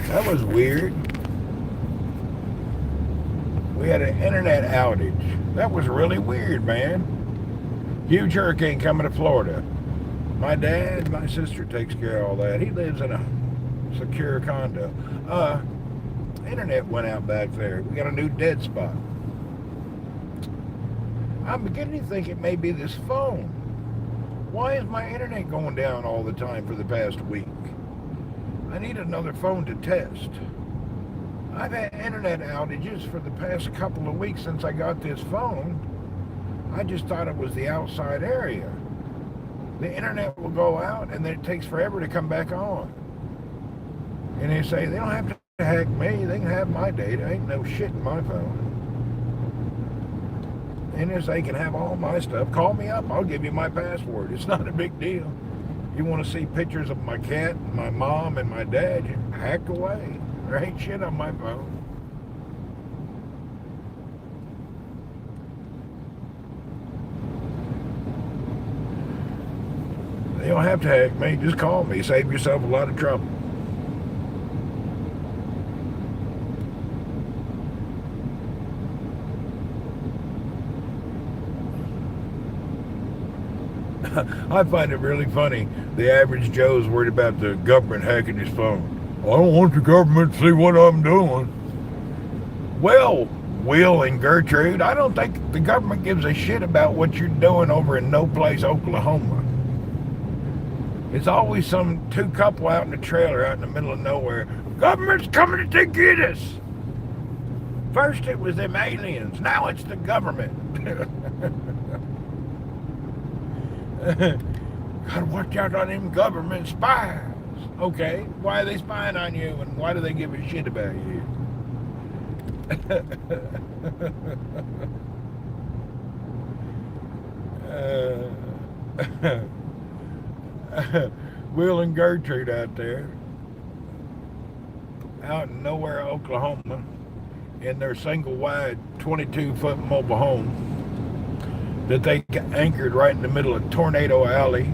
S1: That was weird. We had an internet outage. That was really weird, man. Huge hurricane coming to Florida. My dad, my sister takes care of all that. He lives in a secure condo. Internet went out back there. We got a new dead spot. I'm beginning to think it may be this phone. Why is my internet going down all the time for the past week? I need another phone to test. I've had internet outages for the past couple of weeks since I got this phone. I just thought it was the outside area. the internet will go out, and then it takes forever to come back on. And they say they don't have to hack me; they can have my data. Ain't no shit in my phone. And if they can have all my stuff, call me up. I'll give you my password. It's not a big deal. You want to see pictures of my cat, my mom, and my dad? You hack away. There ain't shit on my phone. You don't have to hack me. Just call me. Save yourself a lot of trouble. I find it really funny. The average Joe's worried about the government hacking his phone. I don't want the government to see what I'm doing. Well, Will and Gertrude, I don't think the government gives a shit about what you're doing over in No Place, Oklahoma. It's always some two couple out in a trailer out in the middle of nowhere. Government's coming to get us. First it was them aliens. Now it's the government. Gotta watch out on them government spies. Okay, why are they spying on you, and why do they give a shit about you? Will and Gertrude out there, out in nowhere, Oklahoma, in their single wide 22-foot mobile home that they anchored right in the middle of Tornado Alley.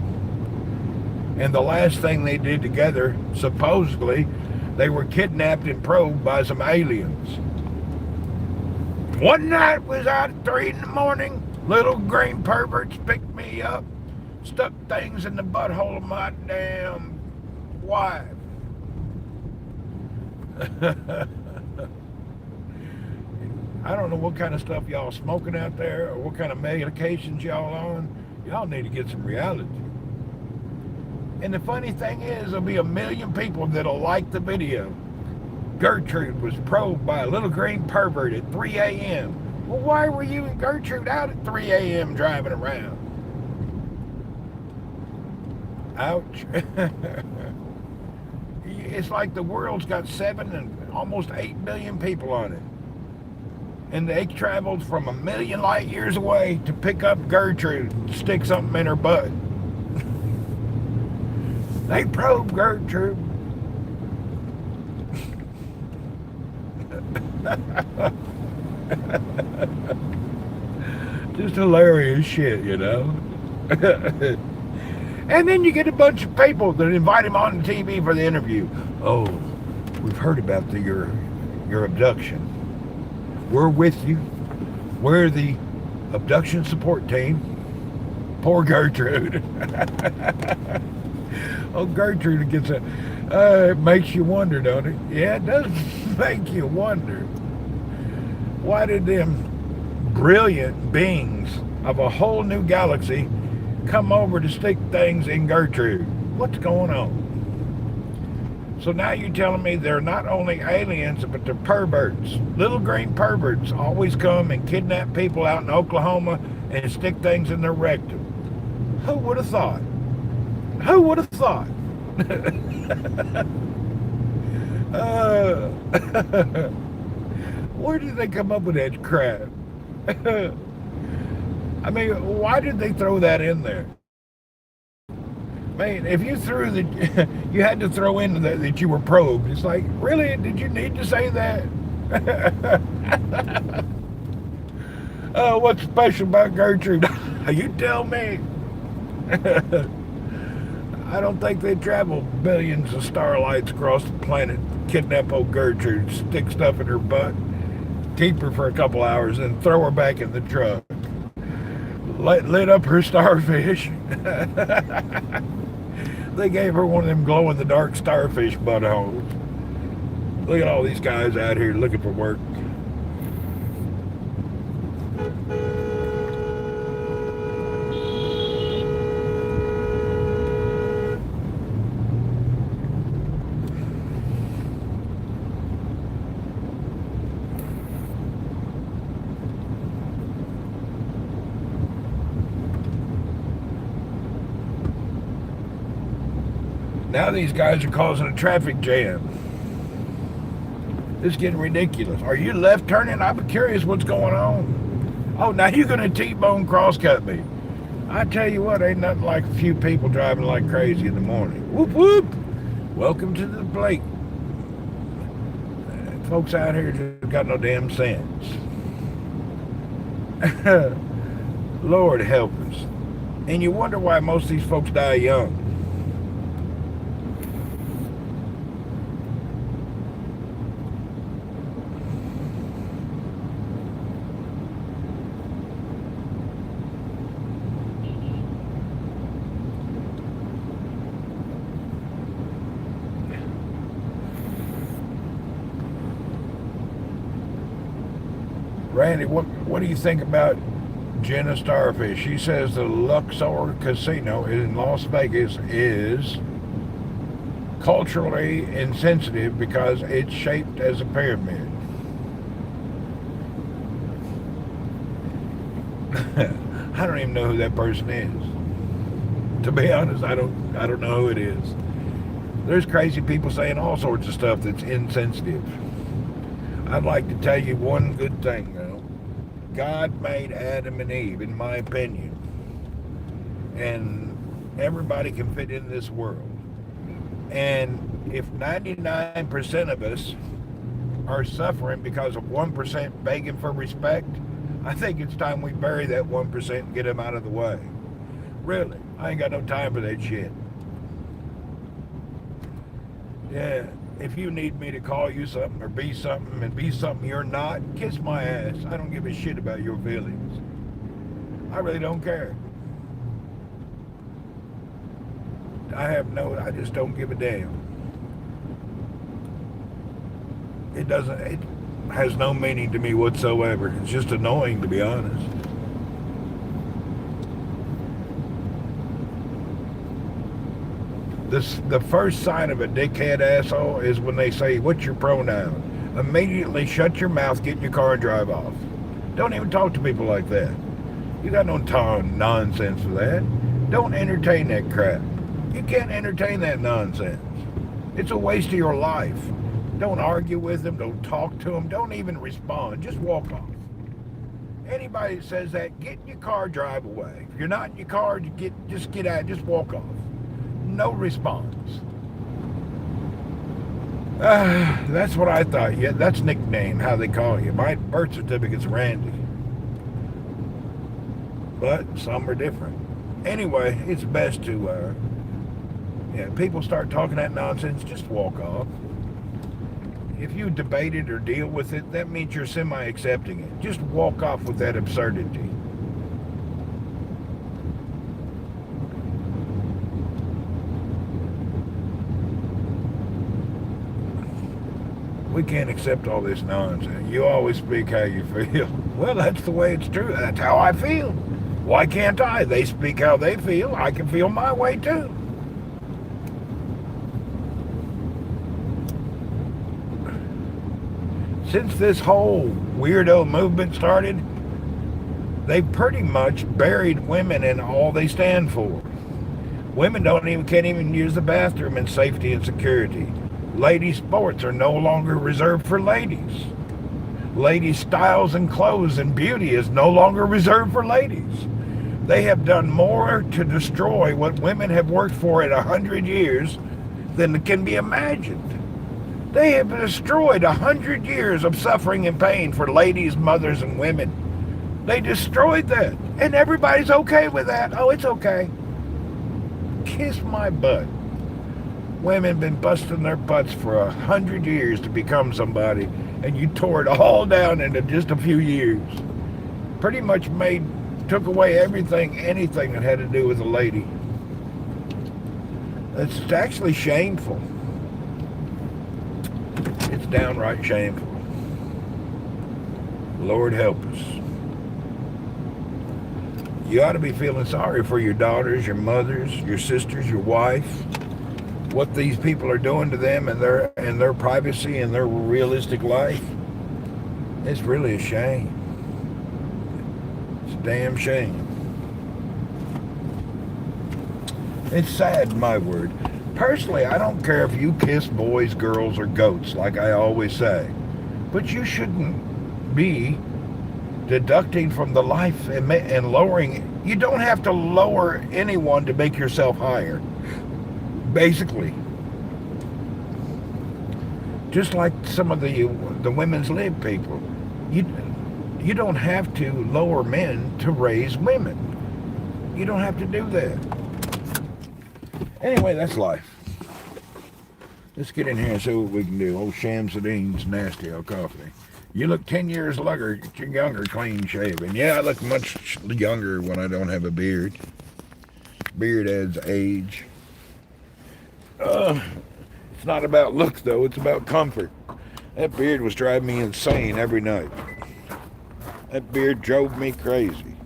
S1: And the last thing they did together, supposedly, they were kidnapped and probed by some aliens. One night was out at 3 in the morning, little green perverts picked me up, stuck things in the butthole of my damn wife. I don't know what kind of stuff y'all smoking out there or what kind of medications y'all on. Y'all need to get some reality. And the funny thing is, there'll be 1 million people that'll like the video. Gertrude was probed by a little green pervert at 3 a.m. Well, why were you and Gertrude out at 3 a.m. driving around? Ouch. It's like the world's got 7 and almost 8 billion people on it. And they traveled from 1 million light years away to pick up Gertrude and stick something in her butt. They probed Gertrude. Just hilarious shit, you know. And then you get a bunch of people that invite him on TV for the interview. Oh, we've heard about your abduction. We're with you. We're the abduction support team. Poor Gertrude. Oh, Gertrude gets a... it makes you wonder, don't it? Yeah, it does make you wonder. Why did them brilliant beings of a whole new galaxy come over to stick things in Gertrude? What's going on? So now you're telling me they're not only aliens, but they're perverts. Little green perverts always come and kidnap people out in Oklahoma and stick things in their rectum. Who would have thought? Who would have thought? Where did they come up with that crap? I mean, why did they throw that in there? Man, if you threw the, you had to throw in that you were probed. It's like, really? Did you need to say that? What's special about Gertrude? You tell me. I don't think they travel billions of starlights across the planet, kidnap old Gertrude, stick stuff in her butt, keep her for a couple hours, and throw her back in the truck. Lit up her starfish. They gave her one of them glow-in-the-dark starfish buttholes. Look at all these guys out here looking for work. Now these guys are causing a traffic jam. It's getting ridiculous. Are you left turning? I'm curious what's going on. Oh, now you're going to T-bone cross-cut me. I tell you what, ain't nothing like a few people driving like crazy in the morning. Whoop, whoop. Welcome to the plate. Folks out here just got no damn sense. Lord help us. And you wonder why most of these folks die young. Randy, what do you think about Jenna Starfish? She says the Luxor Casino in Las Vegas is culturally insensitive because it's shaped as a pyramid. I don't even know who that person is. To be honest, I don't know who it is. There's crazy people saying all sorts of stuff that's insensitive. I'd like to tell you one good thing, though. God made Adam and Eve, in my opinion. And everybody can fit in this world. And if 99% of us are suffering because of 1% begging for respect, I think it's time we bury that 1% and get them out of the way. Really, I ain't got no time for that shit. Yeah. If you need me to call you something or be something and be something you're not, kiss my ass. I don't give a shit about your feelings. I really don't care. I just don't give a damn. It has no meaning to me whatsoever. It's just annoying, to be honest. The first sign of a dickhead asshole is when they say, "What's your pronoun?" Immediately shut your mouth, get in your car and drive off. Don't even talk to people like that. You got no nonsense for that. Don't entertain that crap. You can't entertain that nonsense. It's a waste of your life. Don't argue with them. Don't talk to them. Don't even respond. Just walk off. Anybody that says that, get in your car, drive away. If you're not in your car, just get out. Just walk off. No response. That's what I thought. Yeah, that's nickname, how they call you. My birth certificate's Randy. But some are different. Anyway, it's best to, people start talking that nonsense, just walk off. If you debate it or deal with it, that means you're semi-accepting it. Just walk off with that absurdity. We can't accept all this nonsense. You always speak how you feel. Well, that's the way it's true. That's how I feel. Why can't I? They speak how they feel. I can feel my way too. Since this whole weirdo movement started, they've pretty much buried women in all they stand for. Women can't even use the bathroom in safety and security. Ladies' sports are no longer reserved for ladies. Ladies' styles and clothes and beauty is no longer reserved for ladies. They have done more to destroy what women have worked for in 100 years than can be imagined. They have destroyed 100 years of suffering and pain for ladies, mothers, and women. They destroyed that, and everybody's okay with that. Oh, it's okay. Kiss my butt. Women been busting their butts for 100 years to become somebody, and you tore it all down into just a few years. Pretty much took away anything that had to do with a lady. It's actually shameful. It's downright shameful. Lord help us. You ought to be feeling sorry for your daughters, your mothers, your sisters, your wife. What these people are doing to them and their privacy and their realistic life. It's really a shame. It's a damn shame. It's sad, my word. Personally, I don't care if you kiss boys, girls, or goats, like I always say. But you shouldn't be deducting from the life and lowering. You don't have to lower anyone to make yourself higher. Basically. Just like some of the women's lib people. You don't have to lower men to raise women. You don't have to do that. Anyway, that's life. Let's get in here and see what we can do. Old Shamsuddin's nasty old coffee. You look 10 years younger clean shaven. Yeah, I look much younger when I don't have a beard. Beard adds age. It's not about looks, though. It's about comfort. That beard was driving me insane every night. That beard drove me crazy.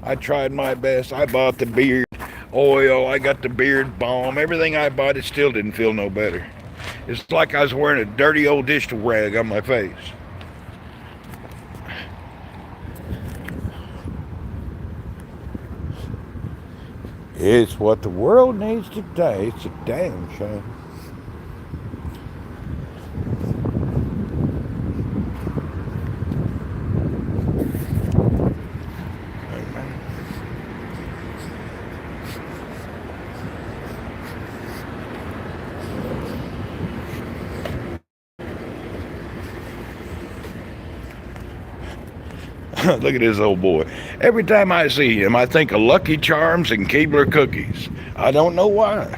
S1: I tried my best. I bought the beard oil. I got the beard balm. Everything I bought, it still didn't feel no better. It's like I was wearing a dirty old dish rag on my face. It's what the world needs today. It's a damn shame. Look at this old boy. Every time I see him, I think of Lucky Charms and Keebler cookies. I don't know why.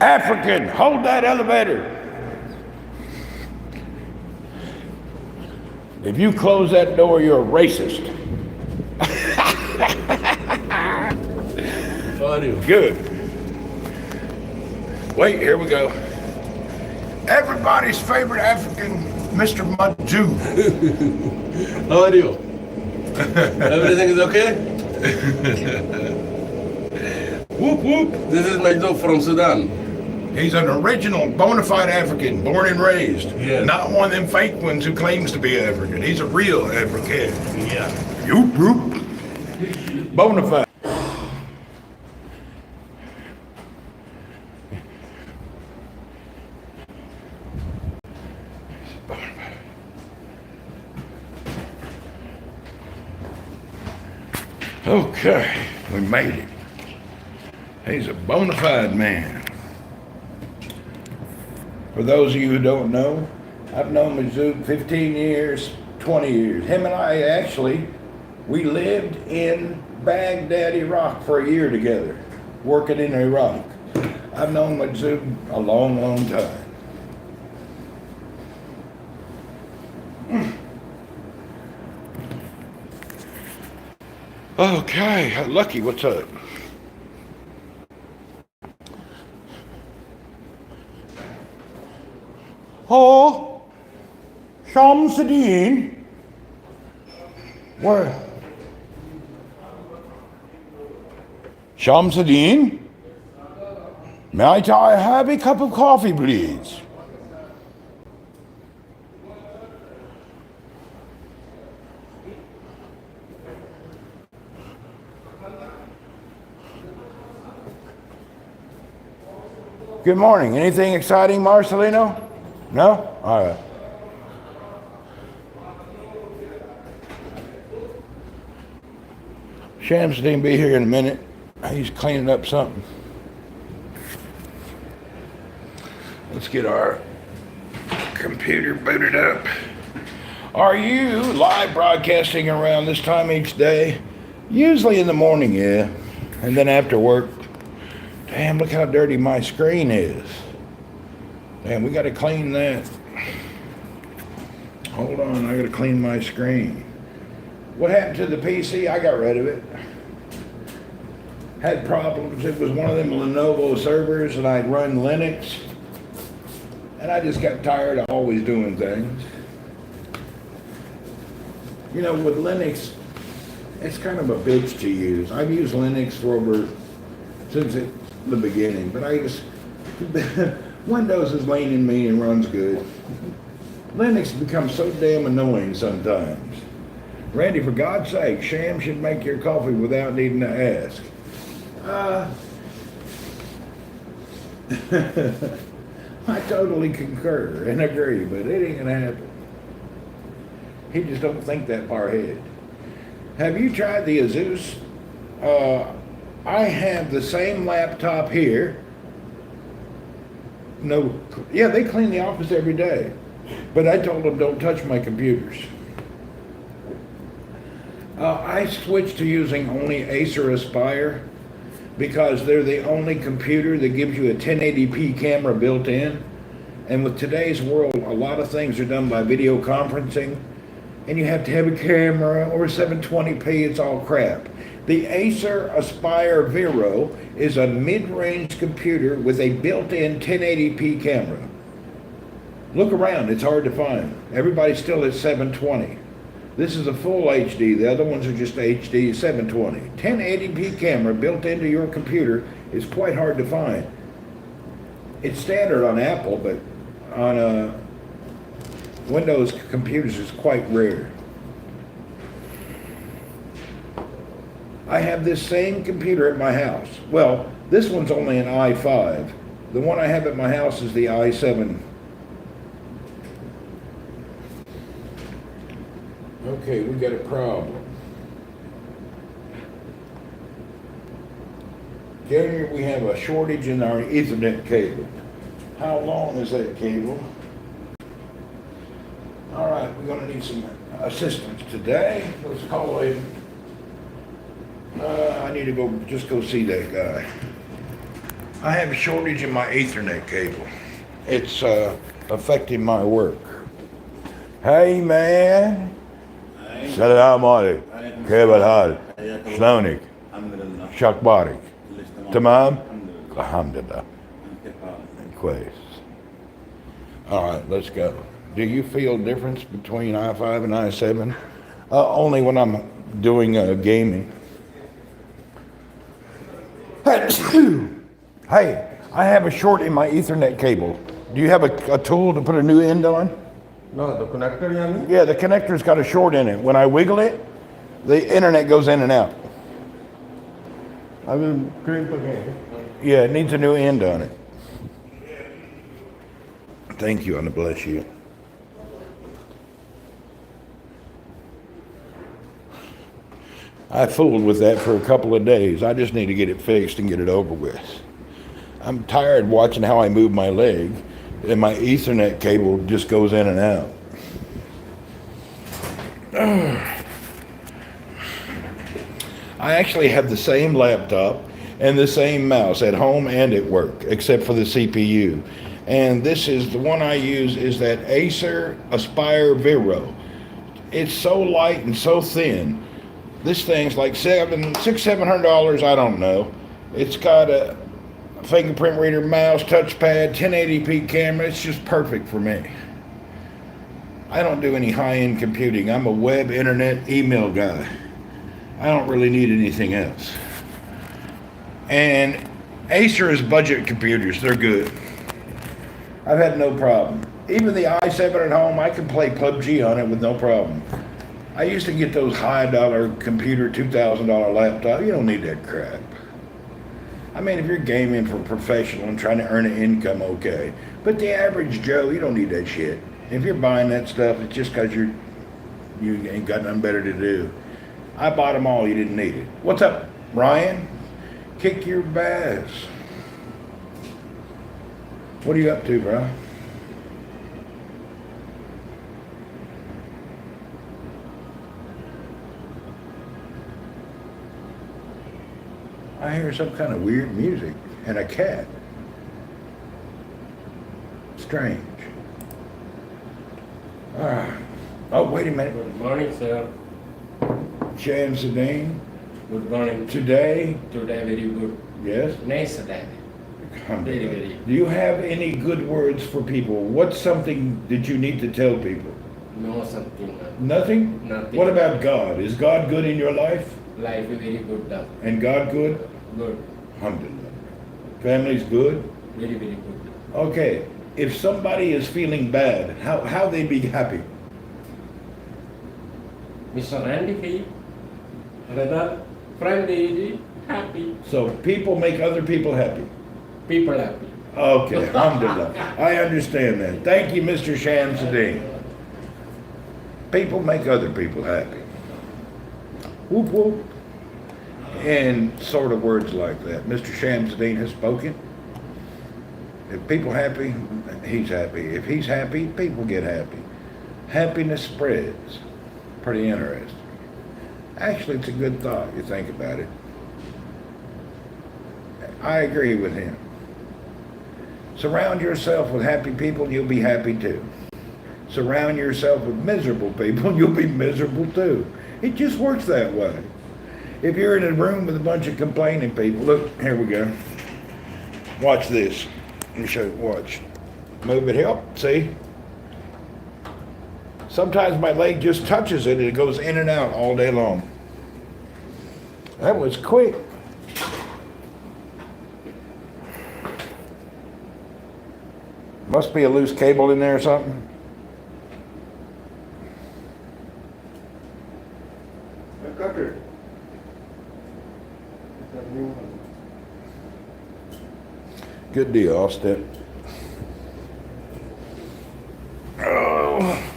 S1: African, hold that elevator. If you close that door, you're a racist. Good. Wait, here we go. Everybody's favorite African, Mr. Maju.
S2: How are you? Everything is okay?
S1: Whoop whoop.
S2: This is my dog from Sudan.
S1: He's an original, bona fide African, born and raised.
S2: Yes.
S1: Not one of them fake ones who claims to be African. He's a real African.
S2: Yeah.
S1: Yoop, yoop. Bona fide. Okay, we made it. He's a bona fide man. For those of you who don't know, I've known Mazook 15 years, 20 years. Him and I actually, we lived in Baghdad, Iraq for a year together, working in Iraq. I've known Mazook a long, long time. Okay, Lucky, what's up? Oh, Shamsuddin. Where? Shamsuddin? Might I have a cup of coffee, please? Good morning. Anything exciting, Marcelino? No? All right. Shamsuddin be here in a minute. He's cleaning up something. Let's get our computer booted up. Are you live broadcasting around this time each day? Usually in the morning, yeah. And then after work. Damn, look how dirty my screen is. Damn, we got to clean that. Hold on, I got to clean my screen. What happened to the PC? I got rid of it. Had problems. It was one of them Lenovo servers, and I'd run Linux. And I just got tired of always doing things. You know, with Linux, it's kind of a bitch to use. I've used Linux for since the beginning, but I just, Windows is leaning me and runs good. Linux becomes so damn annoying sometimes. Randy, for God's sake, Sham should make your coffee without needing to ask. I totally concur and agree, but it ain't gonna happen. He just don't think that far ahead. Have you tried the Asus? I have the same laptop here. No, yeah, they clean the office every day, but I told them don't touch my computers. I switched to using only Acer Aspire because they're the only computer that gives you a 1080p camera built in. And with today's world, a lot of things are done by video conferencing, and you have to have a camera or 720p, it's all crap. The Acer Aspire Vero is a mid-range computer with a built-in 1080p camera. Look around, it's hard to find. Everybody's still at 720. This is a full HD, the other ones are just HD 720. 1080p camera built into your computer is quite hard to find. It's standard on Apple, but on Windows computers it's quite rare. I have this same computer at my house. Well, this one's only an i5. The one I have at my house is the i7. Okay, we got a problem. Junior, we have a shortage in our Ethernet cable. How long is that cable? All right, we're gonna need some assistance today. Let's call him. I need to go see that guy. I have a shortage in my Ethernet cable. It's affecting my work. Hey man. Salam alaikum. كيف الحال؟ شلونك؟ شكبارك؟ تمام؟ الحمد لله. كويس. All right, let's go. Do you feel difference between i5 and i7? Only when I'm doing gaming. Hey, I have a short in my Ethernet cable. Do you have a tool to put a new end on?
S2: No, the connector, yani?
S1: Yeah, the connector's got a short in it. When I wiggle it, the internet goes in and out.
S2: I will crimp again.
S1: Yeah, it needs a new end on it. Thank you, and bless you. I fooled with that for a couple of days. I just need to get it fixed and get it over with. I'm tired watching how I move my leg, and my Ethernet cable just goes in and out. I actually have the same laptop and the same mouse at home and at work, except for the CPU. And this is the one I use is that Acer Aspire Vero. It's so light and so thin. This thing's like $700, I don't know. It's got a fingerprint reader, mouse, touchpad, 1080p camera. It's just perfect for me. I don't do any high-end computing. I'm a web, internet, email guy. I don't really need anything else. And Acer is budget computers. They're good. I've had no problem. Even the i7 at home, I can play PUBG on it with no problem. I used to get those high-dollar computer, $2,000 laptop. You don't need that crap. I mean, if you're gaming for professional and trying to earn an income, okay. But the average Joe, you don't need that shit. If you're buying that stuff, it's just because you ain't got nothing better to do. I bought them all. You didn't need it. What's up, Ryan? Kick your bass. What are you up to, bro? I hear some kind of weird music and a cat. Strange. Oh, wait a minute.
S3: Good morning, sir.
S1: Shan Sedane.
S3: Good morning.
S1: Today,
S3: Today very good.
S1: yes,
S3: Nice day. Very, very.
S1: Do you have any good words for people? What's something that you need to tell people?
S3: No something.
S1: Nothing?
S3: Nothing.
S1: What about God? Is God good in your life?
S3: Life is very good.
S1: And God good?
S3: Good.
S1: Alhamdulillah. Family's good?
S3: Very, very good.
S1: Okay. If somebody is feeling bad, how they be happy?
S3: Mr. Randy Fee, another friend is happy.
S1: So people make other people happy.
S3: People happy.
S1: Okay, alhamdulillah. I understand that. Thank you, Mr. Shamsuddin. People make other people happy. Whoop whoop. And sort of words like that. Mr. Shamsuddin has spoken. If people happy, he's happy. If he's happy, people get happy. Happiness spreads. Pretty interesting. Actually, it's a good thought, you think about it. I agree with him. Surround yourself with happy people, you'll be happy too. Surround yourself with miserable people, you'll be miserable too. It just works that way. If you're in a room with a bunch of complaining people, look, here we go. Watch this. Let me show you, watch. Move it up, see? Sometimes my leg just touches it and it goes in and out all day long. That was quick. Must be a loose cable in there or something.
S2: I cut it. It's a new one.
S1: Good deal, I'll step. Oh.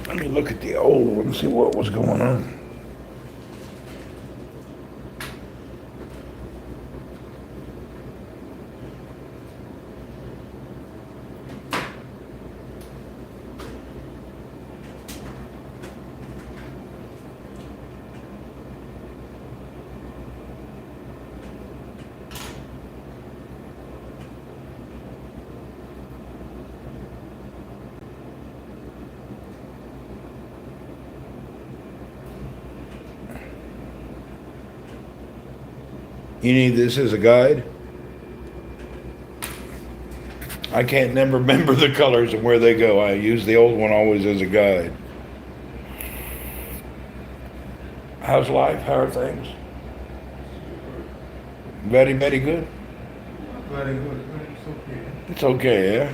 S1: Let me look at the old one and see what was going on. You need this as a guide? I can't never remember the colors and where they go. I use the old one always as a guide. How's life? How are things? Very, very good?
S2: Very good. It's okay.
S1: It's okay, yeah?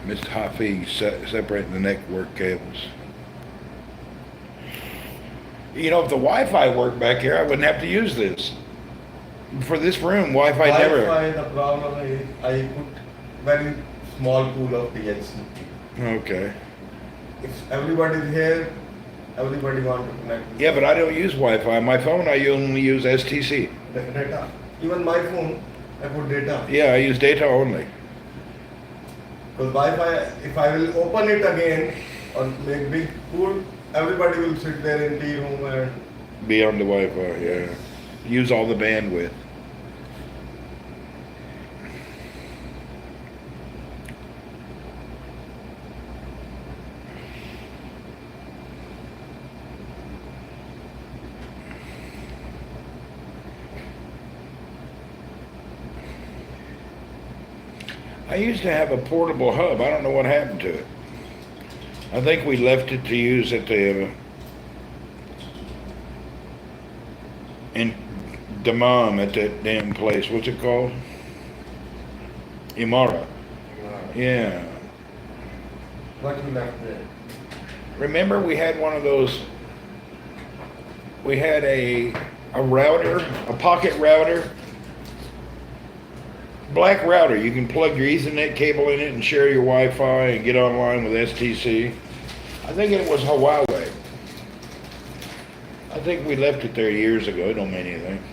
S1: Mr. Hafiz separating the network cables. You know, if the Wi-Fi worked back here, I wouldn't have to use this. For this room, Wi-Fi never...
S2: Wi-Fi, the problem is I put very small pool of DHC.
S1: Okay.
S2: If everybody is here, everybody want to connect.
S1: Yeah, but I don't use Wi-Fi. My phone, I only use STC.
S2: The data. Even my phone, I put data.
S1: Yeah, I use data only.
S2: Because Wi-Fi, if I will open it again or make big pool, everybody will sit there in tea room and
S1: Be on the Wi-Fi, yeah. Use all the bandwidth. I used to have a portable hub. I don't know what happened to it. I think we left it to use at the in Dammam at that damn place. What's it called? Imara. Yeah.
S2: what you left there.
S1: Remember we had one of those, we had a router, a pocket router, black router. You can plug your Ethernet cable in it and share your Wi-Fi and get online with STC. I think it was Huawei. I think we left it there years ago. It don't mean anything.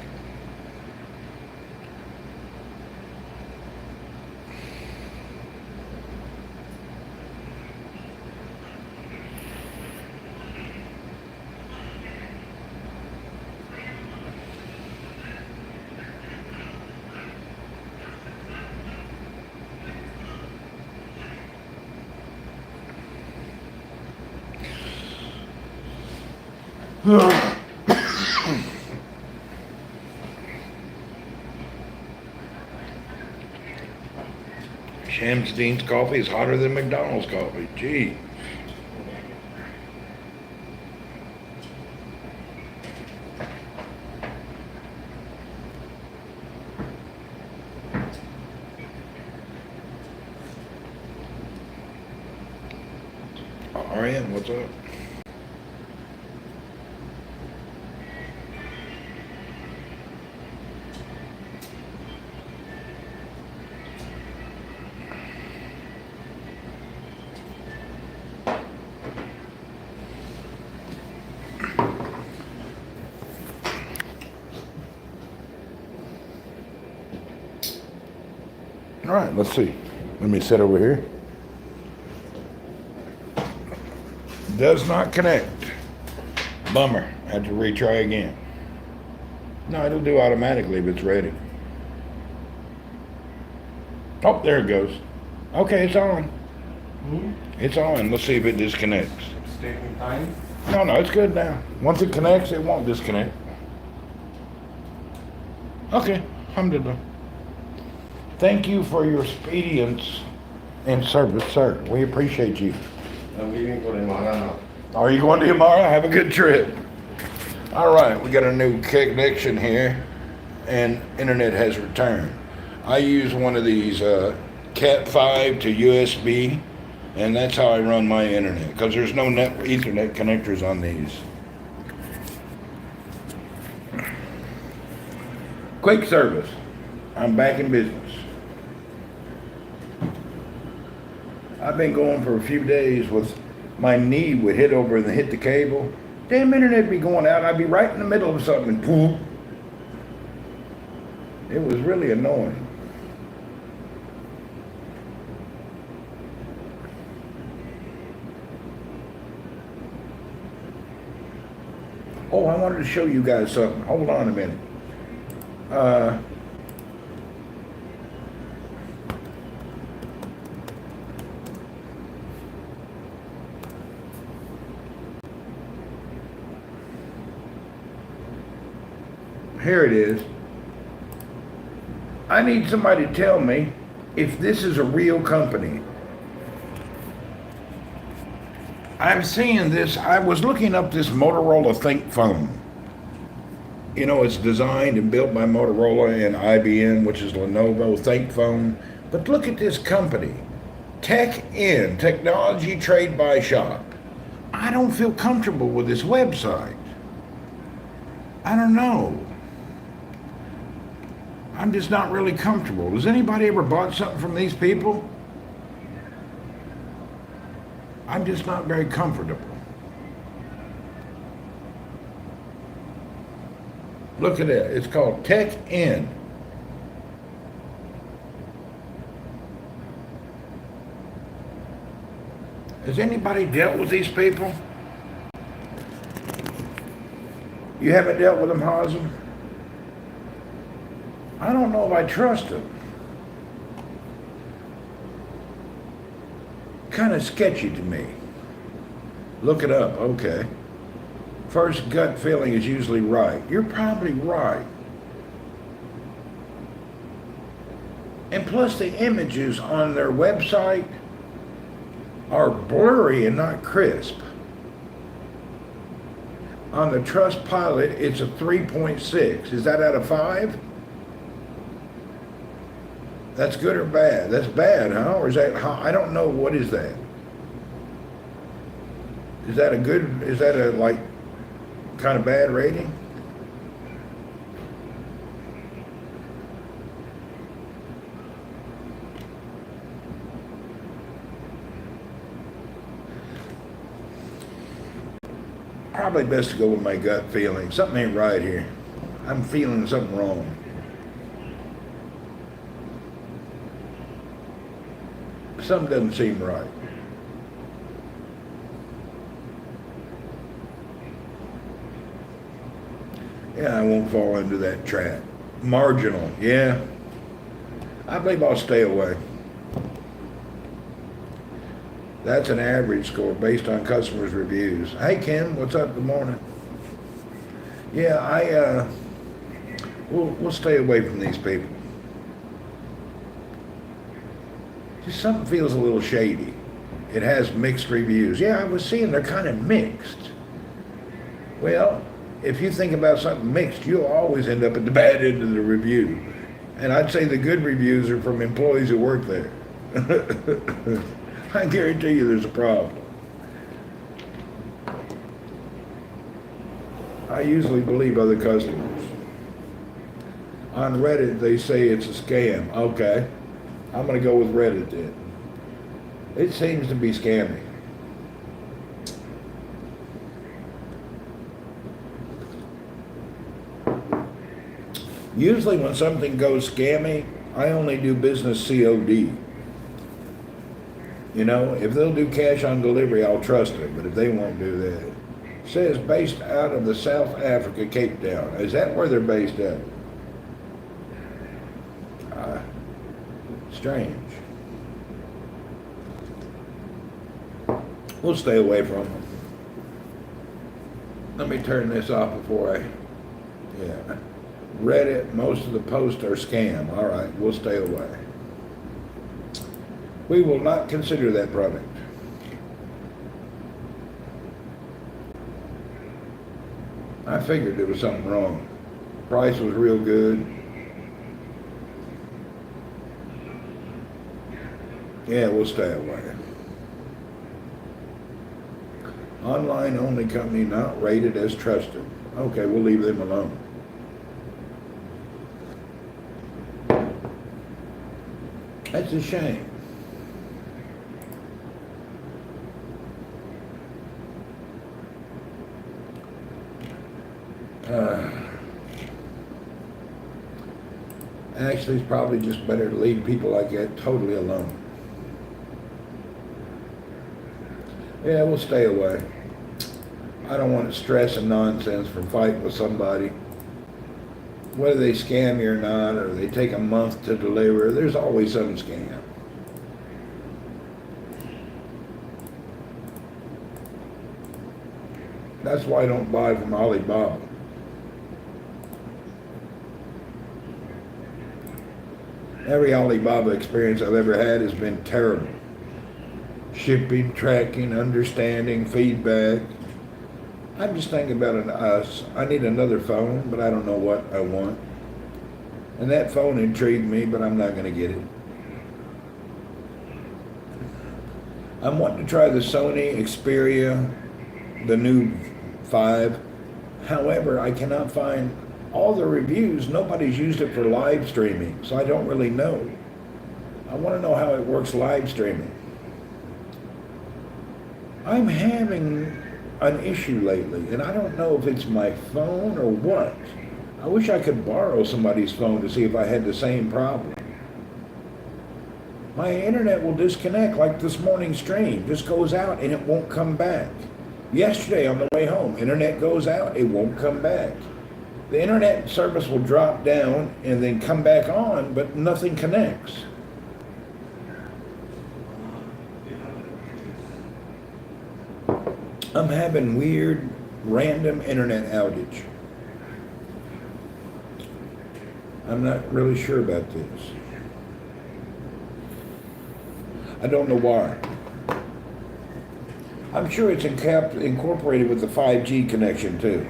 S1: Shamstein's coffee is hotter than McDonald's coffee. Gee. RN, what's up? All right, let's see. Let me sit over here. Does not connect. Bummer. Had to retry again. No, it'll do automatically if it's ready. Oh, there it goes. Okay, it's on. It's on. Let's see if it disconnects.
S2: It's taking time.
S1: No, it's good now. Once it connects, it won't disconnect. Okay, alhamdulillah. Thank you for your expedience and service, sir. We appreciate you.
S2: I'm leaving for Imara now.
S1: Are you going to tomorrow? Have a good trip. All right, we got a new connection here, and internet has returned. I use one of these Cat 5 to USB, and that's how I run my internet, because there's no Ethernet connectors on these. Quick service. I'm back in business. I've been going for a few days with my knee would hit over and hit the cable. Damn internet be going out. I'd be right in the middle of something and boom. It was really annoying. Oh, I wanted to show you guys something. Hold on a minute. Here it is. I need somebody to tell me if this is a real company. I'm seeing this. I was looking up this Motorola Think phone. You know, it's designed and built by Motorola and IBM, which is Lenovo Think phone. But look at this company, Tech-In, Technology Trade Buy Shop. I don't feel comfortable with this website. I don't know. I'm just not really comfortable. Has anybody ever bought something from these people? I'm just not very comfortable. Look at it. It's called Tech-In. Has anybody dealt with these people? You haven't dealt with them, Hazem? I don't know if I trust them. Kind of sketchy to me. Look it up, okay. First gut feeling is usually right. You're probably right. And plus the images on their website are blurry and not crisp. On the Trustpilot, it's a 3.6. Is that out of 5? That's good or bad? That's bad, huh? Or is that, I don't know, what is that? Is that a good, is that a, like, kind of bad rating? probably best to go with my gut feeling. Something ain't right here. I'm feeling something wrong. Something doesn't seem right. Yeah, I won't fall into that trap. Marginal, yeah. I believe I'll stay away. That's an average score based on customers' reviews. Hey Ken, what's up? Good morning. Yeah, we'll stay away from these people. Just something feels a little shady. It has mixed reviews. Yeah, I was seeing they're kind of mixed. Well, if you think about something mixed, you'll always end up at the bad end of the review. And I'd say the good reviews are from employees who work there. I guarantee you there's a problem. I usually believe other customers. On Reddit, they say it's a scam. Okay, I'm going to go with Reddit then. It seems to be scammy. Usually when something goes scammy, I only do business COD. You know, if they'll do cash on delivery, I'll trust it, but if they won't do that. It says based out of the South Africa, Cape Town. Is that where they're based at? Strange. We'll stay away from them. Let me turn this off before yeah. Reddit, most of the posts are scam. All right, we'll stay away. We will not consider that product. I figured there was something wrong. Price was real good. Yeah, we'll stay away. Online only company not rated as trusted. Okay, we'll leave them alone. That's a shame. Actually, it's probably just better to leave people like that totally alone. Yeah, we'll stay away. I don't want stress and nonsense from fighting with somebody. Whether they scam you or not, or they take a month to deliver, there's always some scam. That's why I don't buy from Alibaba. Every Alibaba experience I've ever had has been terrible. Shipping, tracking, understanding, feedback. I'm just thinking about us. I need another phone, but I don't know what I want. And that phone intrigued me, but I'm not going to get it. I'm wanting to try the Sony Xperia, the new 5. However, I cannot find all the reviews. Nobody's used it for live streaming, so I don't really know. I want to know how it works live streaming. I'm having an issue lately, and I don't know if it's my phone or what. I wish I could borrow somebody's phone to see if I had the same problem. My internet will disconnect like this morning's stream. Just goes out and it won't come back. Yesterday on the way home, internet goes out, it won't come back. The internet service will drop down and then come back on, but nothing connects. I'm having weird, random internet outage. I'm not really sure about this. I don't know why. I'm sure it's incorporated with the 5G connection too.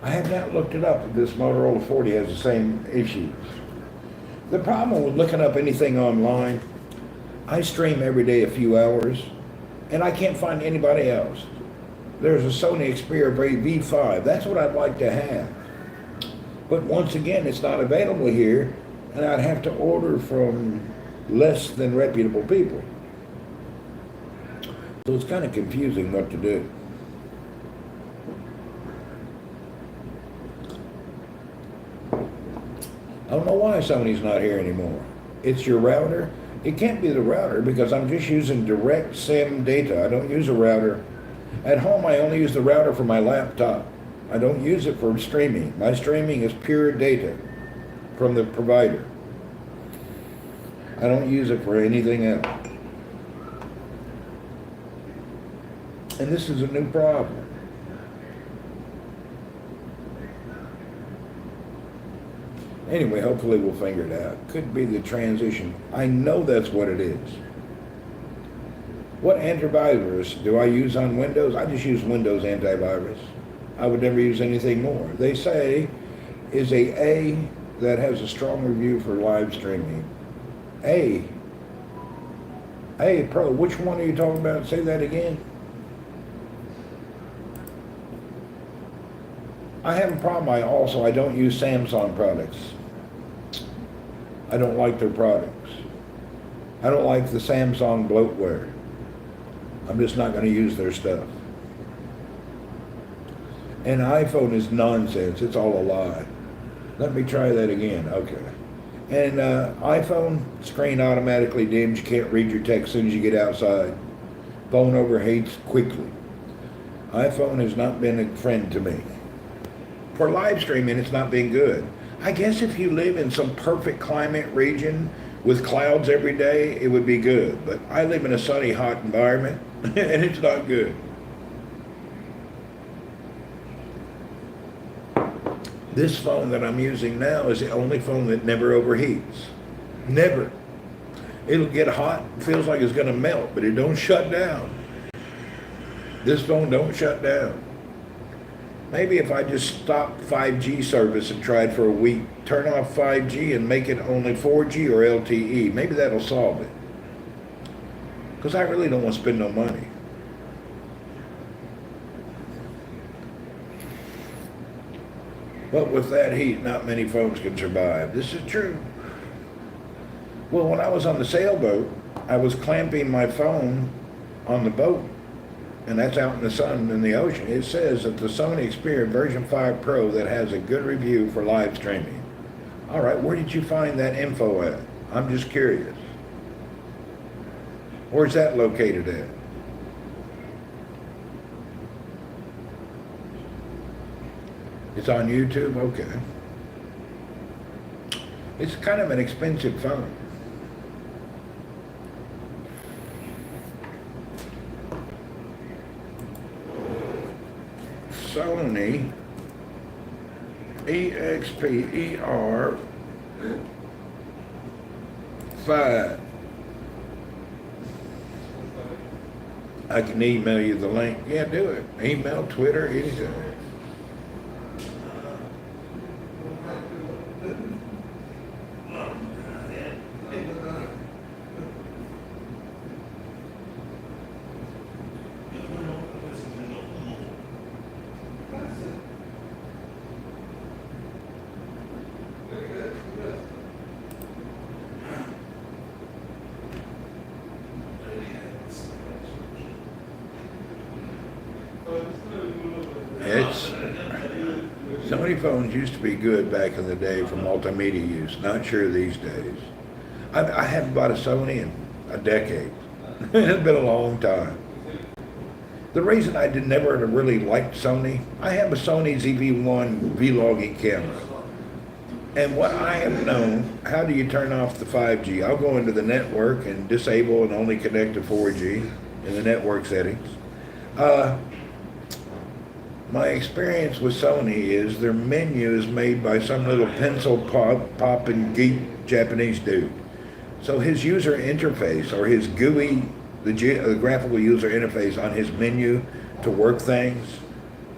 S1: I have not looked it up if this Motorola 40 has the same issues. The problem with looking up anything online, I stream every day a few hours, and I can't find anybody else. There's a Sony Xperia V5. That's what I'd like to have. But once again, it's not available here, and I'd have to order from less than reputable people. So it's kind of confusing what to do. I don't know why Sony's not here anymore. It's your router? It can't be the router because I'm just using direct SIM data. I don't use a router. At home, I only use the router for my laptop. I don't use it for streaming. My streaming is pure data from the provider. I don't use it for anything else. And this is a new problem. Anyway, hopefully we'll figure it out. Could be the transition. I know that's what it is. What antivirus do I use on Windows? I just use Windows antivirus. I would never use anything more. They say is a that has a strong review for live streaming. A Pro, which one are you talking about? Say that again. I have a problem. I don't use Samsung products. I don't like their products. I don't like the Samsung bloatware. I'm just not going to use their stuff. And iPhone is nonsense. It's all a lie. Let me try that again. Okay. And iPhone screen automatically dims. You can't read your text as soon as you get outside. Phone overheats quickly. iPhone has not been a friend to me. For live streaming, it's not been good. I guess if you live in some perfect climate region with clouds every day, it would be good. But I live in a sunny, hot environment, and it's not good. This phone that I'm using now is the only phone that never overheats. Never. It'll get hot, feels like it's gonna melt, but it don't shut down. This phone don't shut down. Maybe if I just stop 5G service and tried for a week, turn off 5G and make it only 4G or LTE, maybe that'll solve it. Because I really don't want to spend no money. But with that heat, not many phones can survive. This is true. Well, when I was on the sailboat, I was clamping my phone on the boat, and that's out in the sun in the ocean. It says that the Sony Xperia version 5 Pro that has a good review for live streaming. All right, where did you find that info at? I'm just curious. Where's that located at? It's on YouTube? Okay. It's kind of an expensive phone. Sony EXPER 5. I can email you the link. Yeah, do it. Email, Twitter, anything. Sony phones used to be good back in the day for multimedia use. Not sure these days. I haven't bought a Sony in a decade. It's been a long time. The reason I never really liked Sony, I have a Sony ZV-1 vlogging camera. And what I have known, how do you turn off the 5G? I'll go into the network and disable and only connect to 4G in the network settings. My experience with Sony is their menu is made by some little pencil popping geek Japanese dude. So his user interface or his GUI, the graphical user interface on his menu to work things,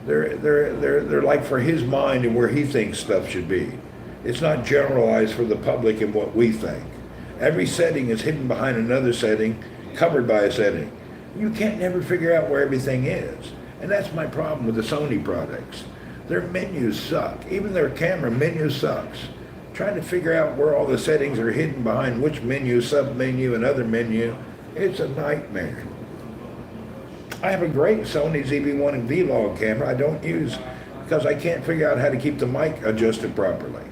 S1: they're like for his mind and where he thinks stuff should be. It's not generalized for the public and what we think. Every setting is hidden behind another setting, covered by a setting. You can't never figure out where everything is. And that's my problem with the Sony products. Their menus suck. Even their camera menu sucks. Trying to figure out where all the settings are hidden behind which menu, sub-menu, and other menu, it's a nightmare. I have a great Sony ZV-1 and Vlog camera I don't use because I can't figure out how to keep the mic adjusted properly.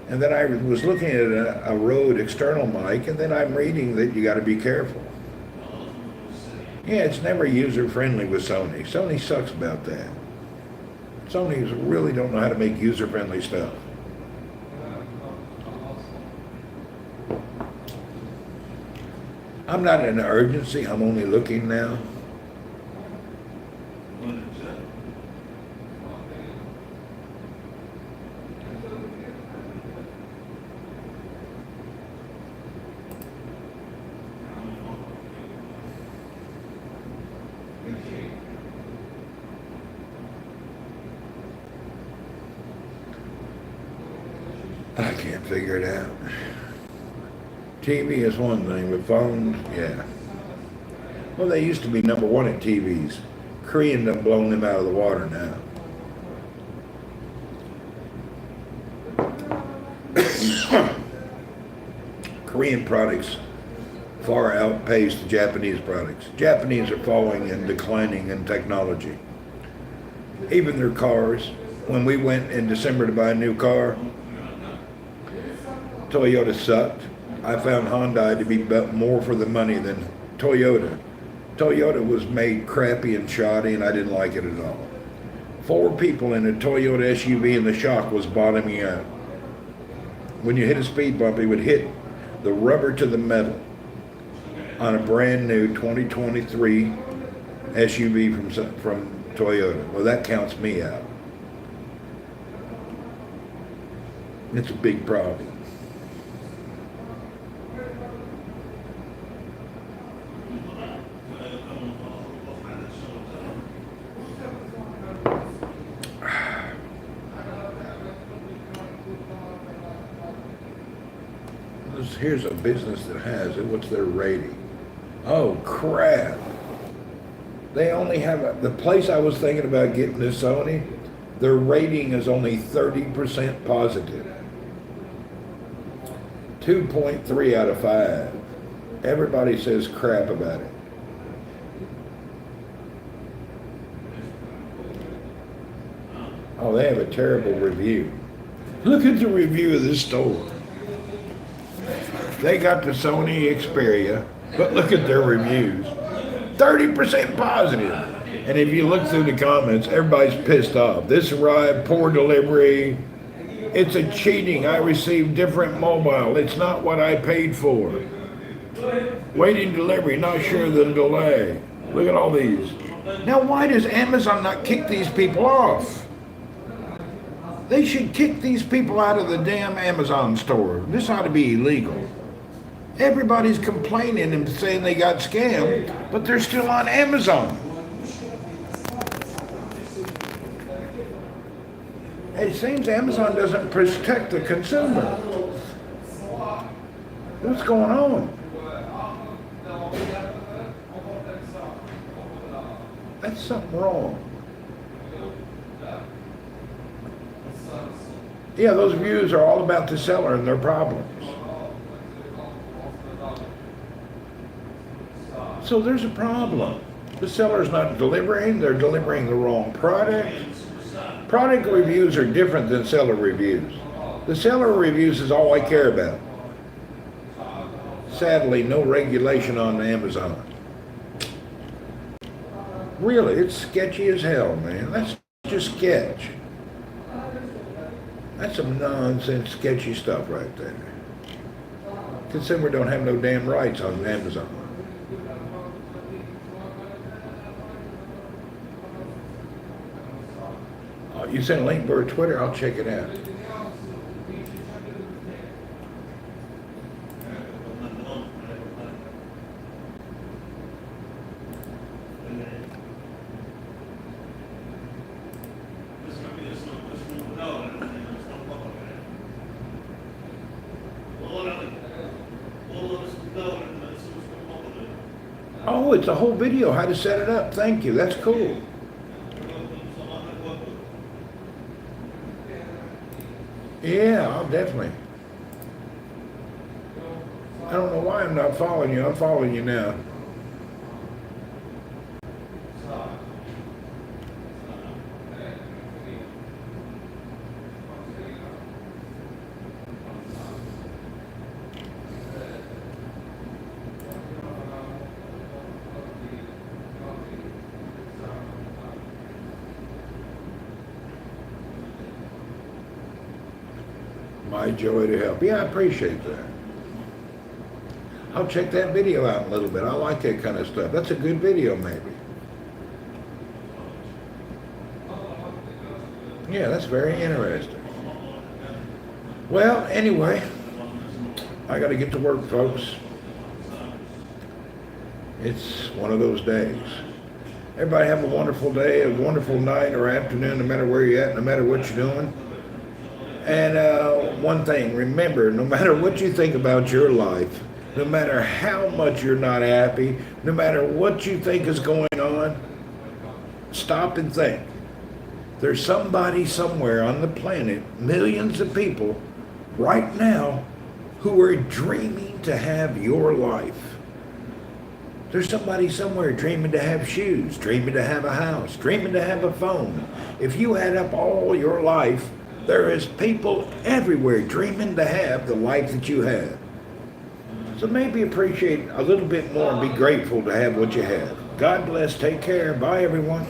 S1: And then I was looking at a Rode external mic, and then I'm reading that you got to be careful. Yeah, it's never user-friendly with Sony. Sony sucks about that. Sony really don't know how to make user-friendly stuff. I'm not in an urgency. I'm only looking now. I can't figure it out. TV is one thing, but phones, yeah. Well, they used to be number one at TVs. Korean done blown them out of the water now. Korean products far outpace the Japanese products. Japanese are falling and declining in technology. Even their cars. When we went in December to buy a new car, Toyota sucked. I found Hyundai to be more for the money than Toyota. Toyota was made crappy and shoddy, and I didn't like it at all. 4 people in a Toyota SUV and the shock was bottoming out. When you hit a speed bump, it would hit the rubber to the metal on a brand new 2023 SUV from Toyota. Well, that counts me out. It's a big problem. Here's a business that has it. What's their rating? Oh, crap. They only have the place I was thinking about getting this Sony, their rating is only 30% positive. 2.3 out of 5. Everybody says crap about it. Oh, they have a terrible review. Look at the review of this store. They got the Sony Xperia, but look at their reviews. 30% positive. And if you look through the comments, everybody's pissed off. This arrived, poor delivery. It's a cheating. I received different mobile. It's not what I paid for. Waiting delivery, not sure the delay. Look at all these. Now why does Amazon not kick these people off? They should kick these people out of the damn Amazon store. This ought to be illegal. Everybody's complaining and saying they got scammed, but they're still on Amazon. It seems Amazon doesn't protect the consumer. What's going on? That's something wrong. Yeah, those views are all about the seller and their problems. So there's a problem. The seller's not delivering, they're delivering the wrong product. Product reviews are different than seller reviews. The seller reviews is all I care about. Sadly, no regulation on Amazon. Really, it's sketchy as hell, man. That's just sketch. That's some nonsense, sketchy stuff right there. Consumer don't have no damn rights on Amazon. You sent a link for Twitter, I'll check it out. Oh, it's a whole video how to set it up. Thank you, that's cool. Yeah, I'll definitely. I don't know why I'm not following you. I'm following you now. My joy to help. Yeah, I appreciate that. I'll check that video out a little bit. I like that kind of stuff. That's a good video, maybe. Yeah, that's very interesting. Well, anyway, I got to get to work, folks. It's one of those days. Everybody have a wonderful day, a wonderful night or afternoon, no matter where you're at, no matter what you're doing. And one thing, remember, no matter what you think about your life, no matter how much you're not happy, no matter what you think is going on, stop and think. There's somebody somewhere on the planet, millions of people right now, who are dreaming to have your life. There's somebody somewhere dreaming to have shoes, dreaming to have a house, dreaming to have a phone. If you add up all your life, there is people everywhere dreaming to have the life that you have. So maybe appreciate a little bit more and be grateful to have what you have. God bless. Take care. Bye, everyone.